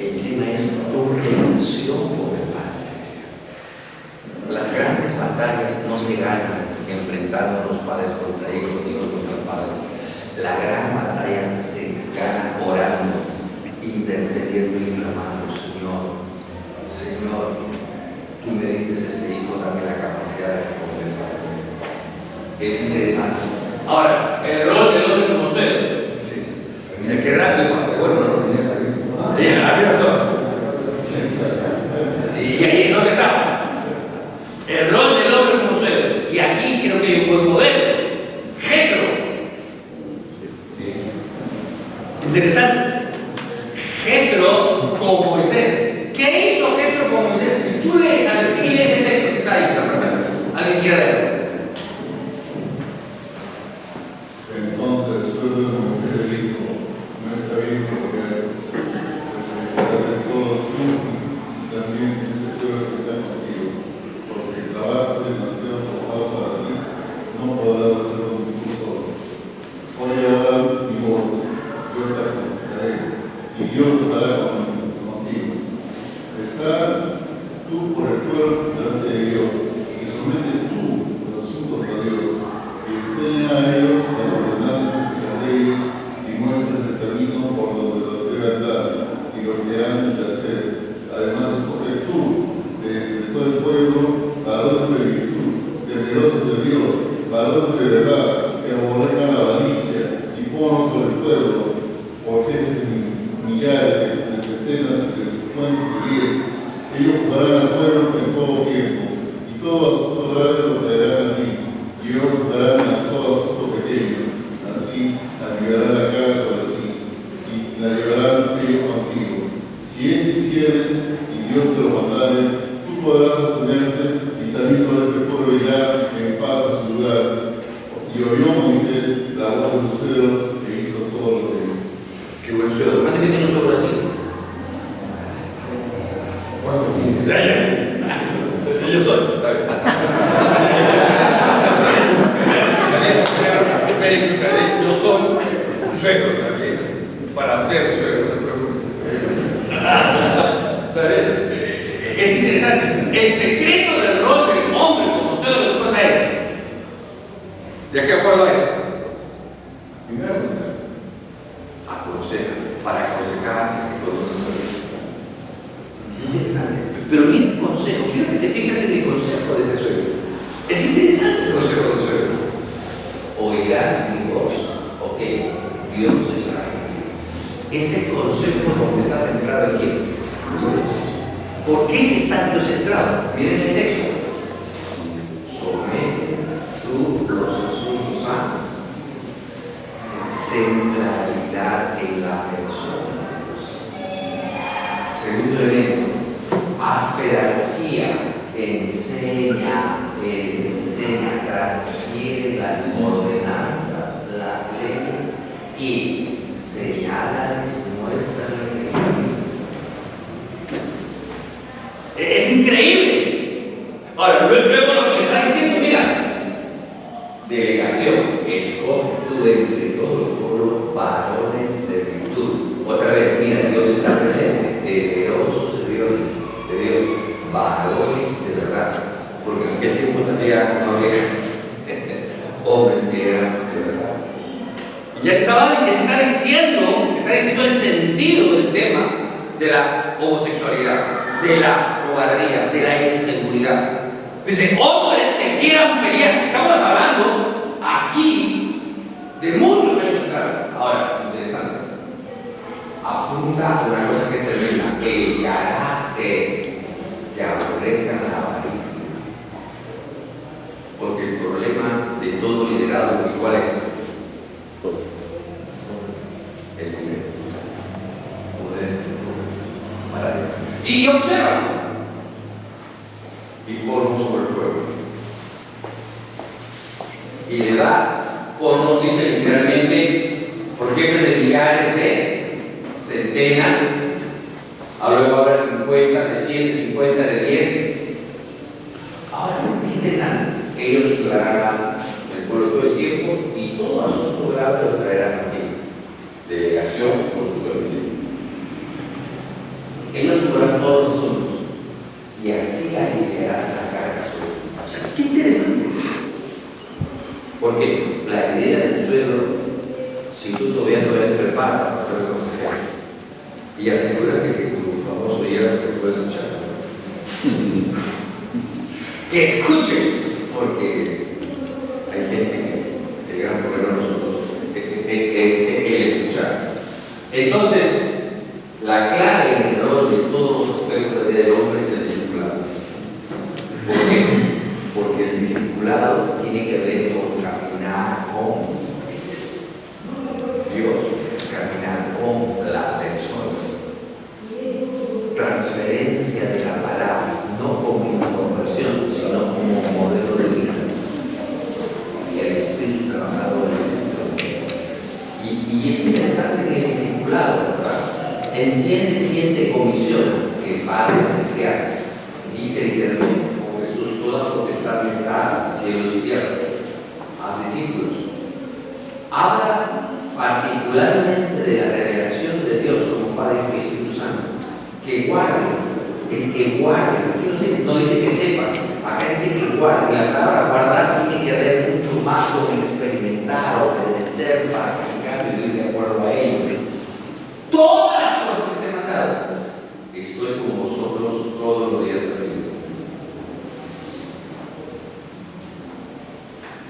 El tema es tu relación con el Padre Celestial. Las grandes batallas no se ganan enfrentando a los padres contra hijos, hijos contra el padre. La gran batalla se gana orando, intercediendo y clamando: Señor, Señor, tú me diste ese hijo, dame la capacidad de responder para ti. Es interesante. Ahora, el rol del hombre como ser. Mira qué rápido, qué bueno, ¿no? Y ahí es donde está. El rol del hombre como ser. Y aquí creo que hay un buen modelo. Jetro. Interesante. Jetro con Moisés. ¿Qué hizo Jetro con Moisés? Si tú lees ese texto que está ahí, alguien quiera leer. Entonces, después de Moisés le dijo: no está bien que lo que haces, de todo tú también este pueblo que está contigo, porque el trabajo es demasiado pesado para ti, no podrás hacerlo tú solo. Oye ahora mi voz, yo te aconsejaré, y Dios estará contigo. Está tú por el pueblo delante de Dios, y somete tú los asuntos a Dios, y enseña a ellos las ordenanzas y las leyes, y muestras el camino por donde debe andar, y lo que han de hacer. Además, escoge tú de todo el pueblo varones de virtud, temerosos de Dios, varones de verdad, que aborrezcan la avaricia, y ponlos sobre el pueblo, por jefes de millares, de centenas, de 50, de 10. Ellos juzgarán al pueblo en todo tiempo, y todo asunto grave lo traerán a ti, y ellos juzgarán a todo asunto pequeño. Así aliviarán la carga sobre ti, y la llevarán ellos contigo. Si esto hicieres, y Dios te lo mandare, tú podrás sostenerte, y también todo este pueblo irá en paz a su lugar. Y oyó Moisés la voz del lucero, e hizo todo lo que dijo. Qué buen suelo. ¿Cuántos que tiene un suelo así? Yo soy. Yo soy suegro también. Para ustedes, suegro, no se preocupen. Es interesante. El secreto del rol del hombre como suegro, ¿qué cosa es? ¿De qué acuerdo a eso? Primero, Aconseja. Para aconsejar es que conocen. Interesante. Pero mira el consejo, quiero que te fijes en el consejo de este suegro. Es interesante el consejo del suegro. Oirás mi voz, ok, Dios estará contigo. Es el consejo donde está centrado en quién? Dios. ¿Por qué se está Dios centrado? Miren el texto. Somete tú los asuntos a centralidad en la persona. Segundo elemento. Haz pedagogía, enseña, transfiere las ordenanzas, las leyes y señálales, muéstrales el camino. Es increíble. Ahora, luego lo que le está diciendo, mira, delegación, escoge tú entre todos los varones de virtud. Otra vez, mira, Dios temerosos de Dios, varones de verdad, porque en aquel tiempo todavía no había hombres que eran de verdad. Ya está diciendo el sentido del tema de la homosexualidad, de la cobardía, de la inseguridad. Dice, hombres que quieran pelear. Estamos hablando aquí de muchos años atrás. Ahora, interesante. Apunta a una cosa que es tremenda, el carácter que aborrezca la avaricia. Porque el problema de todo liderazgo, ¿cuál es? El poder. Y observa. Y polvo sobre el pueblo. Y le da, o nos dice literalmente, por jefes de millares, de centenas, luego habrá 50, de 100, de 50, de 10. Ahora, es interesante, ellos declararán el pueblo todo el tiempo y todo asunto grave lo traerán aquí. Delegación por su domicilio. Ellos superarán todos los asuntos. Y así la liderazga la carga sobre. O sea, qué interesante. Porque la idea del suegro, si tú todavía no eres preparada para ser el consejero, y asegúrate que tu famoso hierro te pueda escuchar. Que escuche, porque hay gente que el gran problema de nosotros es el escuchar. Entonces, la clave en el rol de todos los aspectos de la vida del hombre es el discipulado. ¿Por qué? Porque el discipulado tiene que ver con caminar con Dios, caminar con las personas. Transferencia de la palabra, no como información, sino como modelo de vida. El Espíritu trabajador del Espíritu. Y es interesante que el discipulado, ¿verdad? Entiende el siguiente comisión que el Padre Celestial dice literalmente, como Jesús, toda potestad me está cielos y tierra, a discípulos. Habla particularmente de la revelación de Dios como Padre y Espíritu Santo. Que guarden, el que guarde, aquí no dice que sepa, acá dice que guarde. Y la palabra guardar tiene que ver mucho más con experimentar, obedecer, practicar y vivir de acuerdo a ello. Todas las cosas que te he mandado, estoy con vosotros todos los días de la vida.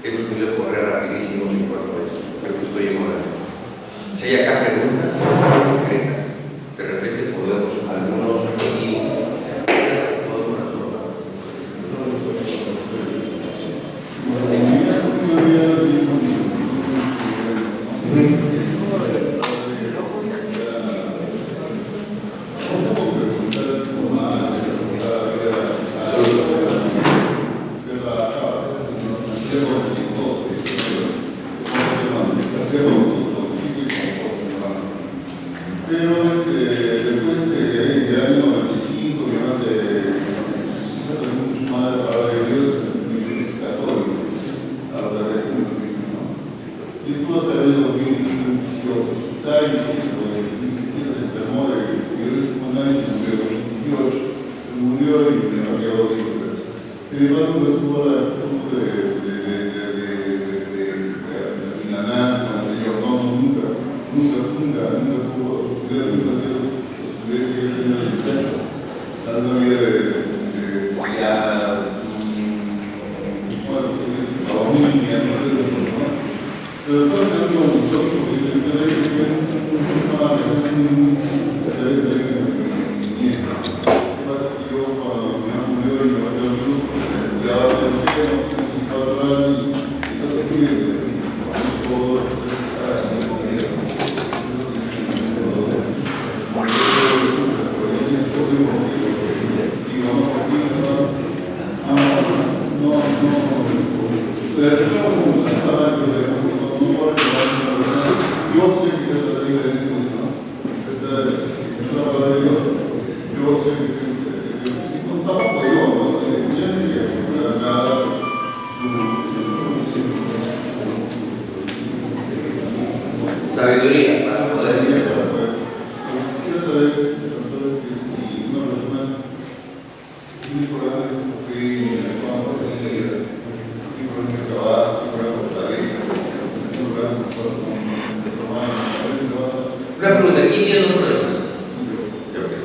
Hemos querido correr rapidísimo sin cuerpo de esto, pero estoy en hora. Si hay acá preguntas concretas, de repente podemos algunos motivos saber, Una pregunta, ¿quién tiene los problemas? Yo creo.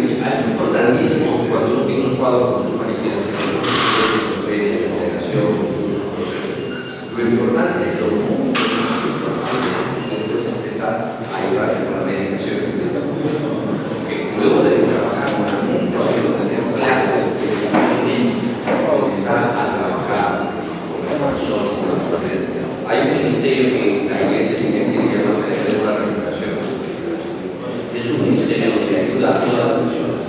Quizás es importantísimo cuando uno tiene un cuadro con sus manifestaciones, lo importante es lo muy importante es empezar a ayudar con la medicación. Porque luego de trabajar con la medicación, es claro que es empezar a trabajar con las personas, con las familias. Hay un ministerio que la iglesia tiene que se llama Secretaría de la Recuperación. Es un ministerio que ayuda a todas las personas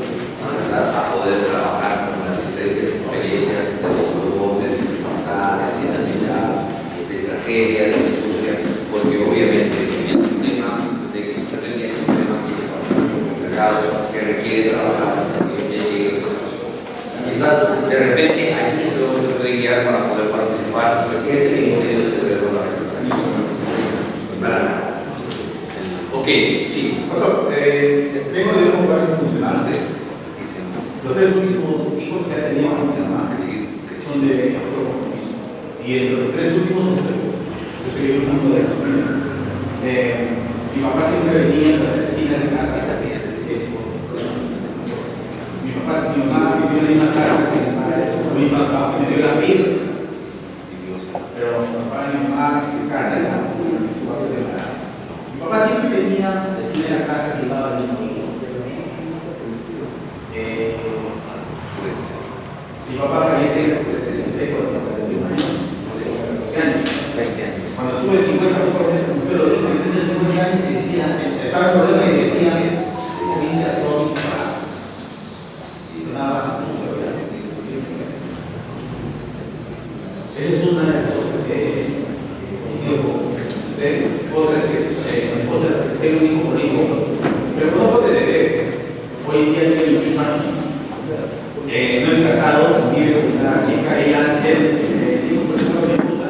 a poder trabajar con las diferentes experiencias de dolor, de dificultad, de necesidad, de tragedia, de angustia, porque obviamente tiene un tema de que usted tenía un tema que es bastante complicado, que requiere trabajar, que llegue a quizás de repente aquí se lo puede guiar para poder participar, porque ese ministerio se debe de la recuperación. Ok, sí. Doctor, tengo de un lugar funcionante. Los tres últimos hijos que ha tenido mi mamá son de otro compromiso. Y entre los tres últimos, yo soy el último de la familia. Mi papá siempre venía a la esquina de casa. Mi mamá vivió en la misma casa que mi papá me dio la vida. Pero mi papá y mi mamá en casa eran su papá separados. Mi papá siempre venía a la esquina de la casa y llevaba de mi hijo. Mi papá fallece en seco de 41 años. Cuando tuve 50 pero que tenía 50 años y decía, estaba en problema y decía, dice a todos mis papás. Y sonaba, no se oía. Esa es una de las cosas que coincido con usted. Otra es que mi esposa es el único político, pero no puede deber. Hoy en día tiene 28 años. No es casado, vive con una chica, él dijo por ejemplo mi esposa,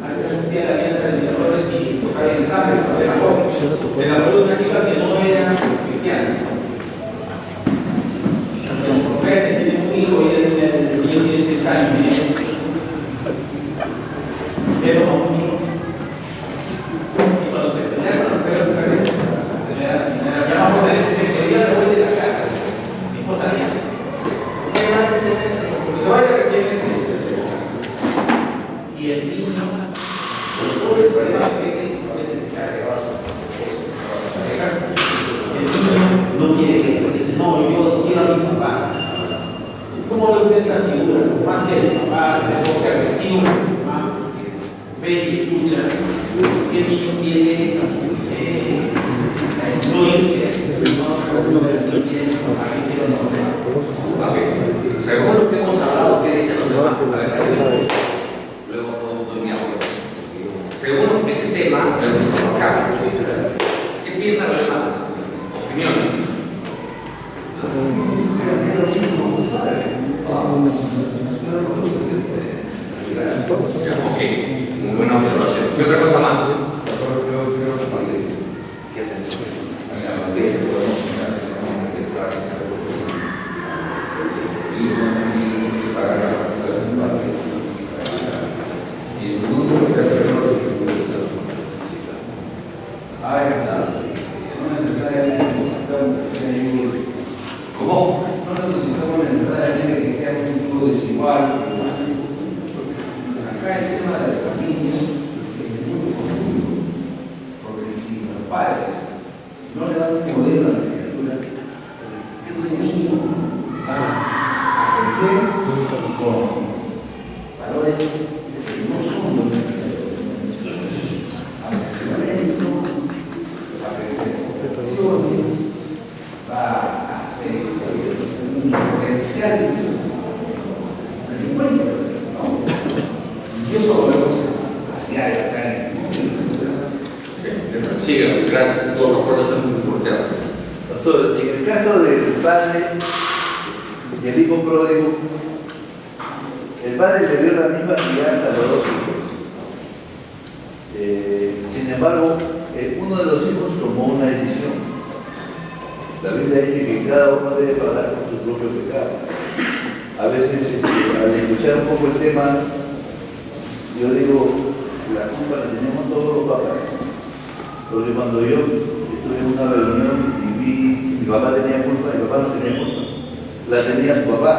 antes asistía a la alianza de miradores y tocaba en el sable, cuando era joven. Se enamoró de una chica que no era cristiana. Se compromete, tiene un hijo y el niño tiene 6 años. Él toma mucho. Y cuando se tenía con la mujer, me llamaba por teléfono y me decía, me voy de la casa. Mi esposa dijo, se vaya recién y el niño, con todo el problema que a veces le ha llevado a su pareja, el niño no quiere eso, dice, no, yo quiero a mi papá. ¿Cómo ve usted esa figura? Por más que el papá se ponga agresivo, mi mamá ve y escucha que el niño tiene no irse, no tiene según lo que hemos hablado, ¿qué dicen los demás? Luego doy mi abuelo. Según ese tema, acá, ¿qué piensan los demás? Opiniones. Ok, muy buena observación. ¿Qué otra cosa más? ¿Cómo? No necesitamos necesariamente que sea un tipo desigual. Acá el tema de la familia es muy profundo, porque si los padres no le dan un modelo a la criatura, ese niño va a crecer con valores que no son padre y el hijo pródigo, el padre le dio la misma crianza a los dos hijos. Sin embargo, uno de los hijos tomó una decisión. La Biblia dice que cada uno debe pagar por su propio pecado. A veces, al escuchar un poco el tema, yo digo, la culpa la tenemos todos los papás. Porque cuando yo estuve en una reunión y vi que mi papá tenía culpa, mi papá no tenía culpa, la tenía su papá.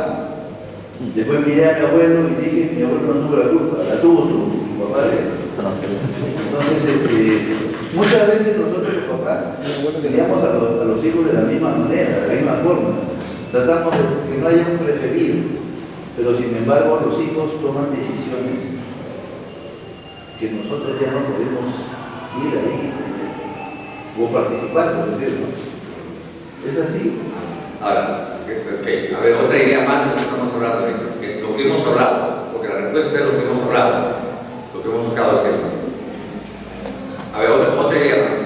Después miré a mi abuelo y dije, mi abuelo no tuvo la culpa, la tuvo su papá de él. Entonces, muchas veces nosotros los papás criamos a los hijos de la misma manera, de la misma forma. Tratamos de que no haya un preferido, pero sin embargo los hijos toman decisiones que nosotros ya no podemos ir ahí o participar, por decirlo. Es así. Ahora, okay. A ver, otra idea más de lo que estamos hablando ahorita. Lo que hemos hablado, porque la respuesta es lo que hemos hablado, lo que hemos sacado del tema. A ver, otra idea más.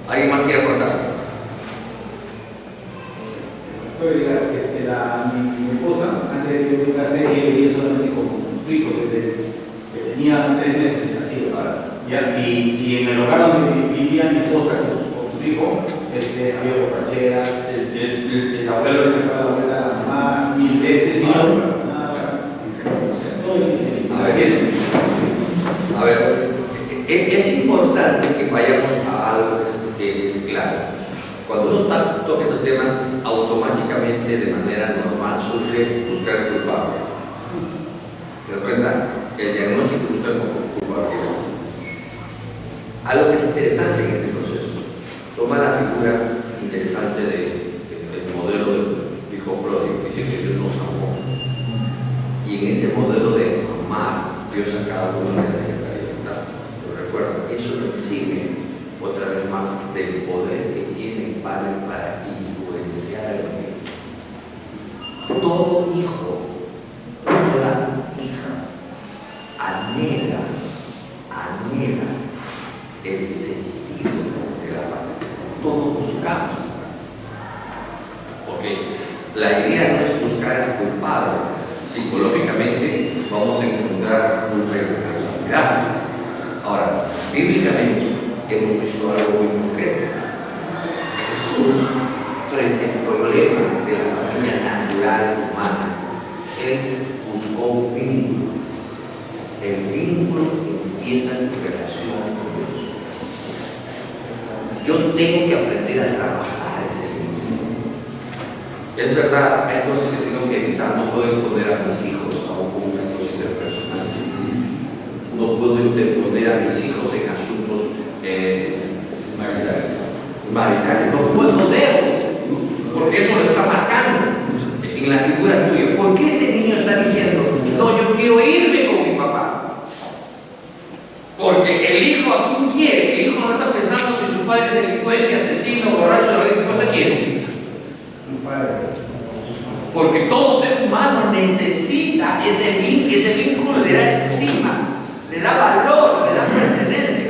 ¿Alguien más quiere aportar? Mi esposa, antes de que yo me casé, ella vivía solamente con su hijo, desde que tenía 3 meses de nacido. Y en el hogar donde vivía mi esposa con su hijo, había borracheras, el abuelo le sacaba la vuelta a la mamá 1000 veces y no perdonaba. O sea, todo A ver, es importante que vayamos a algo que es claro. Cuando uno toca estos temas, automáticamente, de manera normal, surge buscar el culpable. ¿Se da cuenta? El diagnóstico busca el culpable. Algo que es interesante en este proceso, toma la figura interesante del modelo del hijo pródigo, dice que Dios nos amó. Y en ese modelo de amar, Dios a cada uno le da cierta libertad. ¿Lo recuerdan? Eso lo exige otra vez más del poder que tiene el Padre para influenciar al hijo. Todo hijo, toda hija, anhela el sentido de la patria. Todo buscamos. Porque la idea no es buscar al culpable. Psicológicamente vamos a encontrar culpa y responsabilidad. Ahora, bíblicamente hemos visto algo muy concreto. Jesús, frente al problema de la familia natural humana, Él buscó un vínculo. El vínculo empieza en tu relación con Dios. Yo tengo que aprender a trabajar ese vínculo. Es verdad, hay cosas que tengo que evitar. No puedo exponer a mis hijos a un conflictos interpersonales. No puedo interponer a mis hijos en asuntos maritales. No puedo, debo, porque eso lo está marcando en la figura tuya. ¿Por qué ese niño está diciendo, no, yo quiero irme con mi papá? Porque el hijo, ¿a quién quiere? El hijo no está pensando si su padre es delincuente, asesino, borracho, ¿qué cosa quiere? Porque todo ser humano necesita ese vínculo, le da estima, le da valor, le da pertenencia.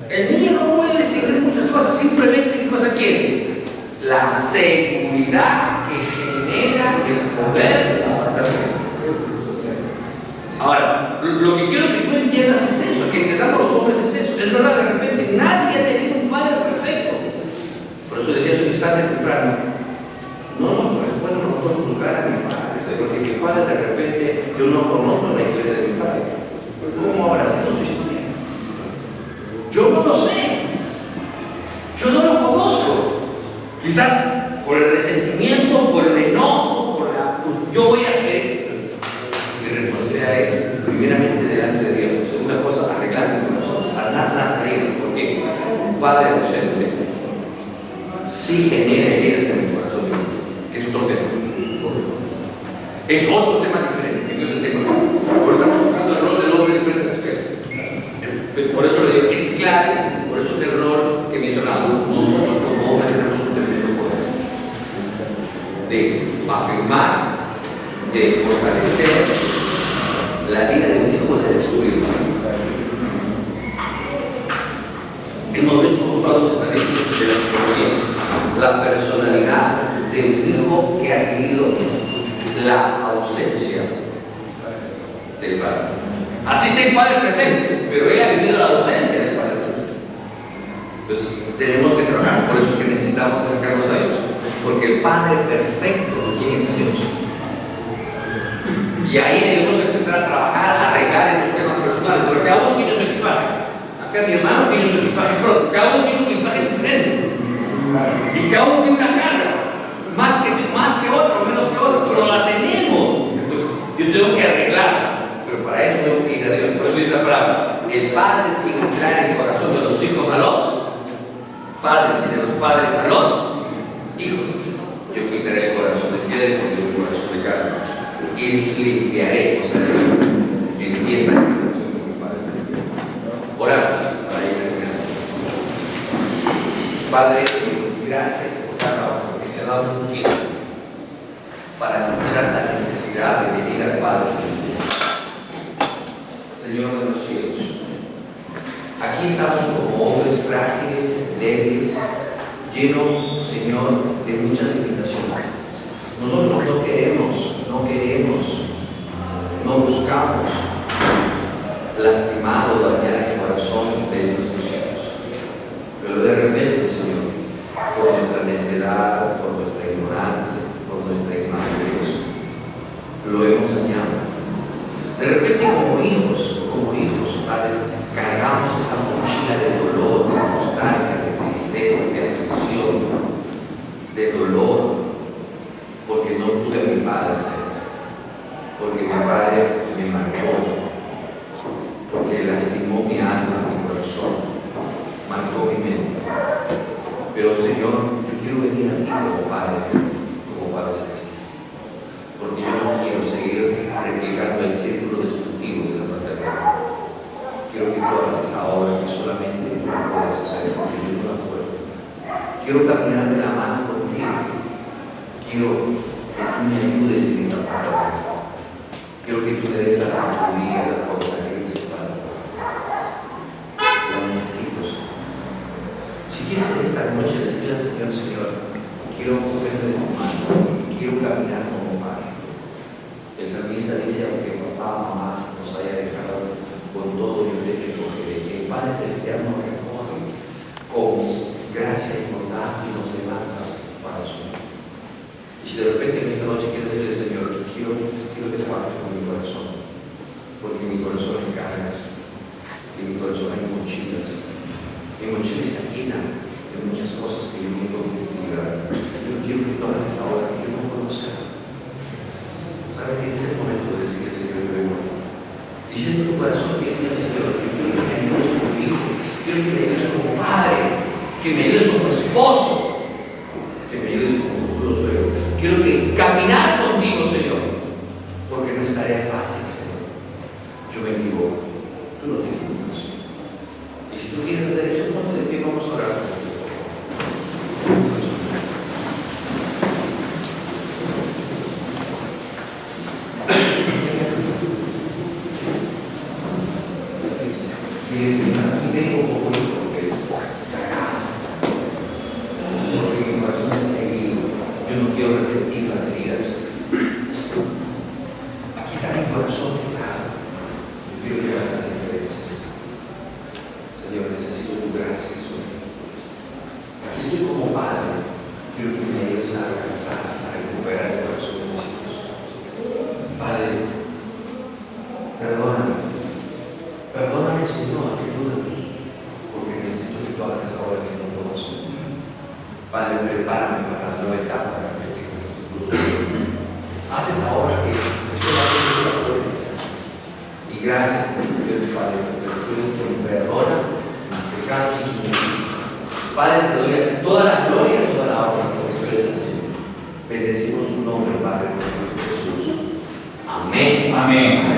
El niño no puede distinguir muchas cosas, simplemente ¿qué cosa quiere? La seguridad que genera el poder de la paternidad. Ahora, lo que quiero que tú entiendas es eso, que entendamos los hombres es eso. Es verdad, de repente nadie ha tenido un padre perfecto. Por eso decía eso que está de temprano. No, bueno, no puedo juzgar a mi padre, porque mi padre de repente, yo no conozco la historia de mi padre. ¿Cómo habrá sido su historia? Yo no lo sé. Yo no lo conozco. Quizás por el resentimiento, por el enojo, yo voy a querer. Mi responsabilidad es, primeramente, delante de Dios. Segunda cosa, arreglar mi corazón, sanar las heridas, porque un padre ausente sí genera heridas en mi corazón, que es otro tema. Es otro tema diferente, que no es el tema. Porque estamos tocando el rol del hombre en diferentes aspectos. Por eso le digo, es clave, por eso es el rol que mencionamos. Nosotros como hombres tenemos un tremendo poder de afirmar, de fortalecer la vida de un hijo, de destruirlo. Hemos visto todos estas ejemplos de la psicología. La personalidad del Padre. Así está el Padre presente, pero Él ha vivido la ausencia del Padre presente. Entonces, tenemos que trabajar, por eso es que necesitamos acercarnos a Dios, porque el Padre perfecto tiene Dios. Y ahí debemos empezar a trabajar, a arreglar esos temas personales, porque cada uno tiene su equipaje. Acá mi hermano tiene su equipaje propio, cada uno tiene un equipaje diferente. Y cada uno tiene una carga, más que otro, menos que otro, pero la tenemos. Entonces, yo tengo que arreglarla, pero para eso tengo que ir a Dios. Por eso dice la palabra: el Padre es quien trae en el corazón de los hijos a los padres y de los padres a los hijos. Yo quitaré el corazón de piedra y el corazón de carne, y los limpiaré. O sea, empieza la relación con mi Padre Celestial. Oramos para ir a Padre, gracias por cada hora, porque se ha dado un tiempo para escuchar la necesidad de venir al Padre Celestial. Señor de los cielos, aquí estamos como hombres frágiles, débiles, llenos, Señor, de muchas limitaciones. Nosotros no queremos, no buscamos lastimar o dañar el corazón de nuestros hijos. Pero de repente, Señor, por nuestra necedad, por nuestra ignorancia, por nuestra inmadurez, lo hemos dañado. De repente, como hijos, Padre, cargamos esa mochila de dolor, de nostalgia, de tristeza, de aflicción, de dolor, porque no tuve a mi Padre cerca, porque mi Padre me marcó, porque lastimó mi alma, mi corazón, marcó mi mente. Pero Señor, yo quiero venir a ti como Padre Celestial, porque yo no quiero seguir replicando el círculo destructivo de esa paternidad. Quiero que tú hagas esa obra que solamente tú puedes hacer, porque yo no la puedo. Quiero caminar de la mano contigo. Quiero que tú me ayudes en esa paternidad. Quiero que tú me des la sabiduría, la fortaleza para la necesito, Señor. Si quieres en esta noche decirle al Señor: Señor, quiero cogerme de tu mano, quiero caminar como Padre. El salmista dice: aunque papá, mamá nos haya dejado, con todo yo te recogeré. Que el Padre Celestial nos recoge con gracia y bondad y nos levanta para su nombre. Y si de repente en esta noche quieres decirle: Señor, quiero que trabajes con mi corazón, porque mi corazón es cargas, y mi corazón hay mochilas. Mi mochila está llena de muchas cosas que yo no puedo liberar. Yo quiero que todas esa obra que yo no puedo hacer. ¿Sabes qué? Es el momento de decirle: Señor, yo vengo. Dices en tu corazón que es Señor, yo quiero que me ayudes como hijo, quiero que me ayudes como padre, que me ayudes como esposo, que me ayudes como futuro suegro. Quiero que caminar contigo, Señor, porque no es tarea fácil, Señor. Yo me equivoco, tú no te equivocas. Y si tú quieres hacer eso, ponte de pie, vamos a orar. Mire, Señor, aquí vengo un poco porque mi corazón está herido. Yo no quiero repetir las heridas. Aquí está mi corazón quebrado. Yo quiero que hagas la diferencia. Señor, necesito tu gracia sobre mí. Aquí estoy como padre. Quiero que me ayudes a alcanzar, a recuperar el corazón de mis hijos. Padre, perdóname. Perdóname, Señor, ayúdame, porque necesito que tú hagas esa obra que no puedo hacer. Padre, prepárame para la nueva etapa de la cruz. Haz esa obra que solamente tú la puedes hacer. Y gracias, Dios Padre, porque tú eres quien perdona mis pecados y mis delitos. Padre, te doy toda la gloria y toda la honra, porque tú eres el Señor. Bendecimos tu nombre, Padre, en el nombre de Jesús. Amén. Amén.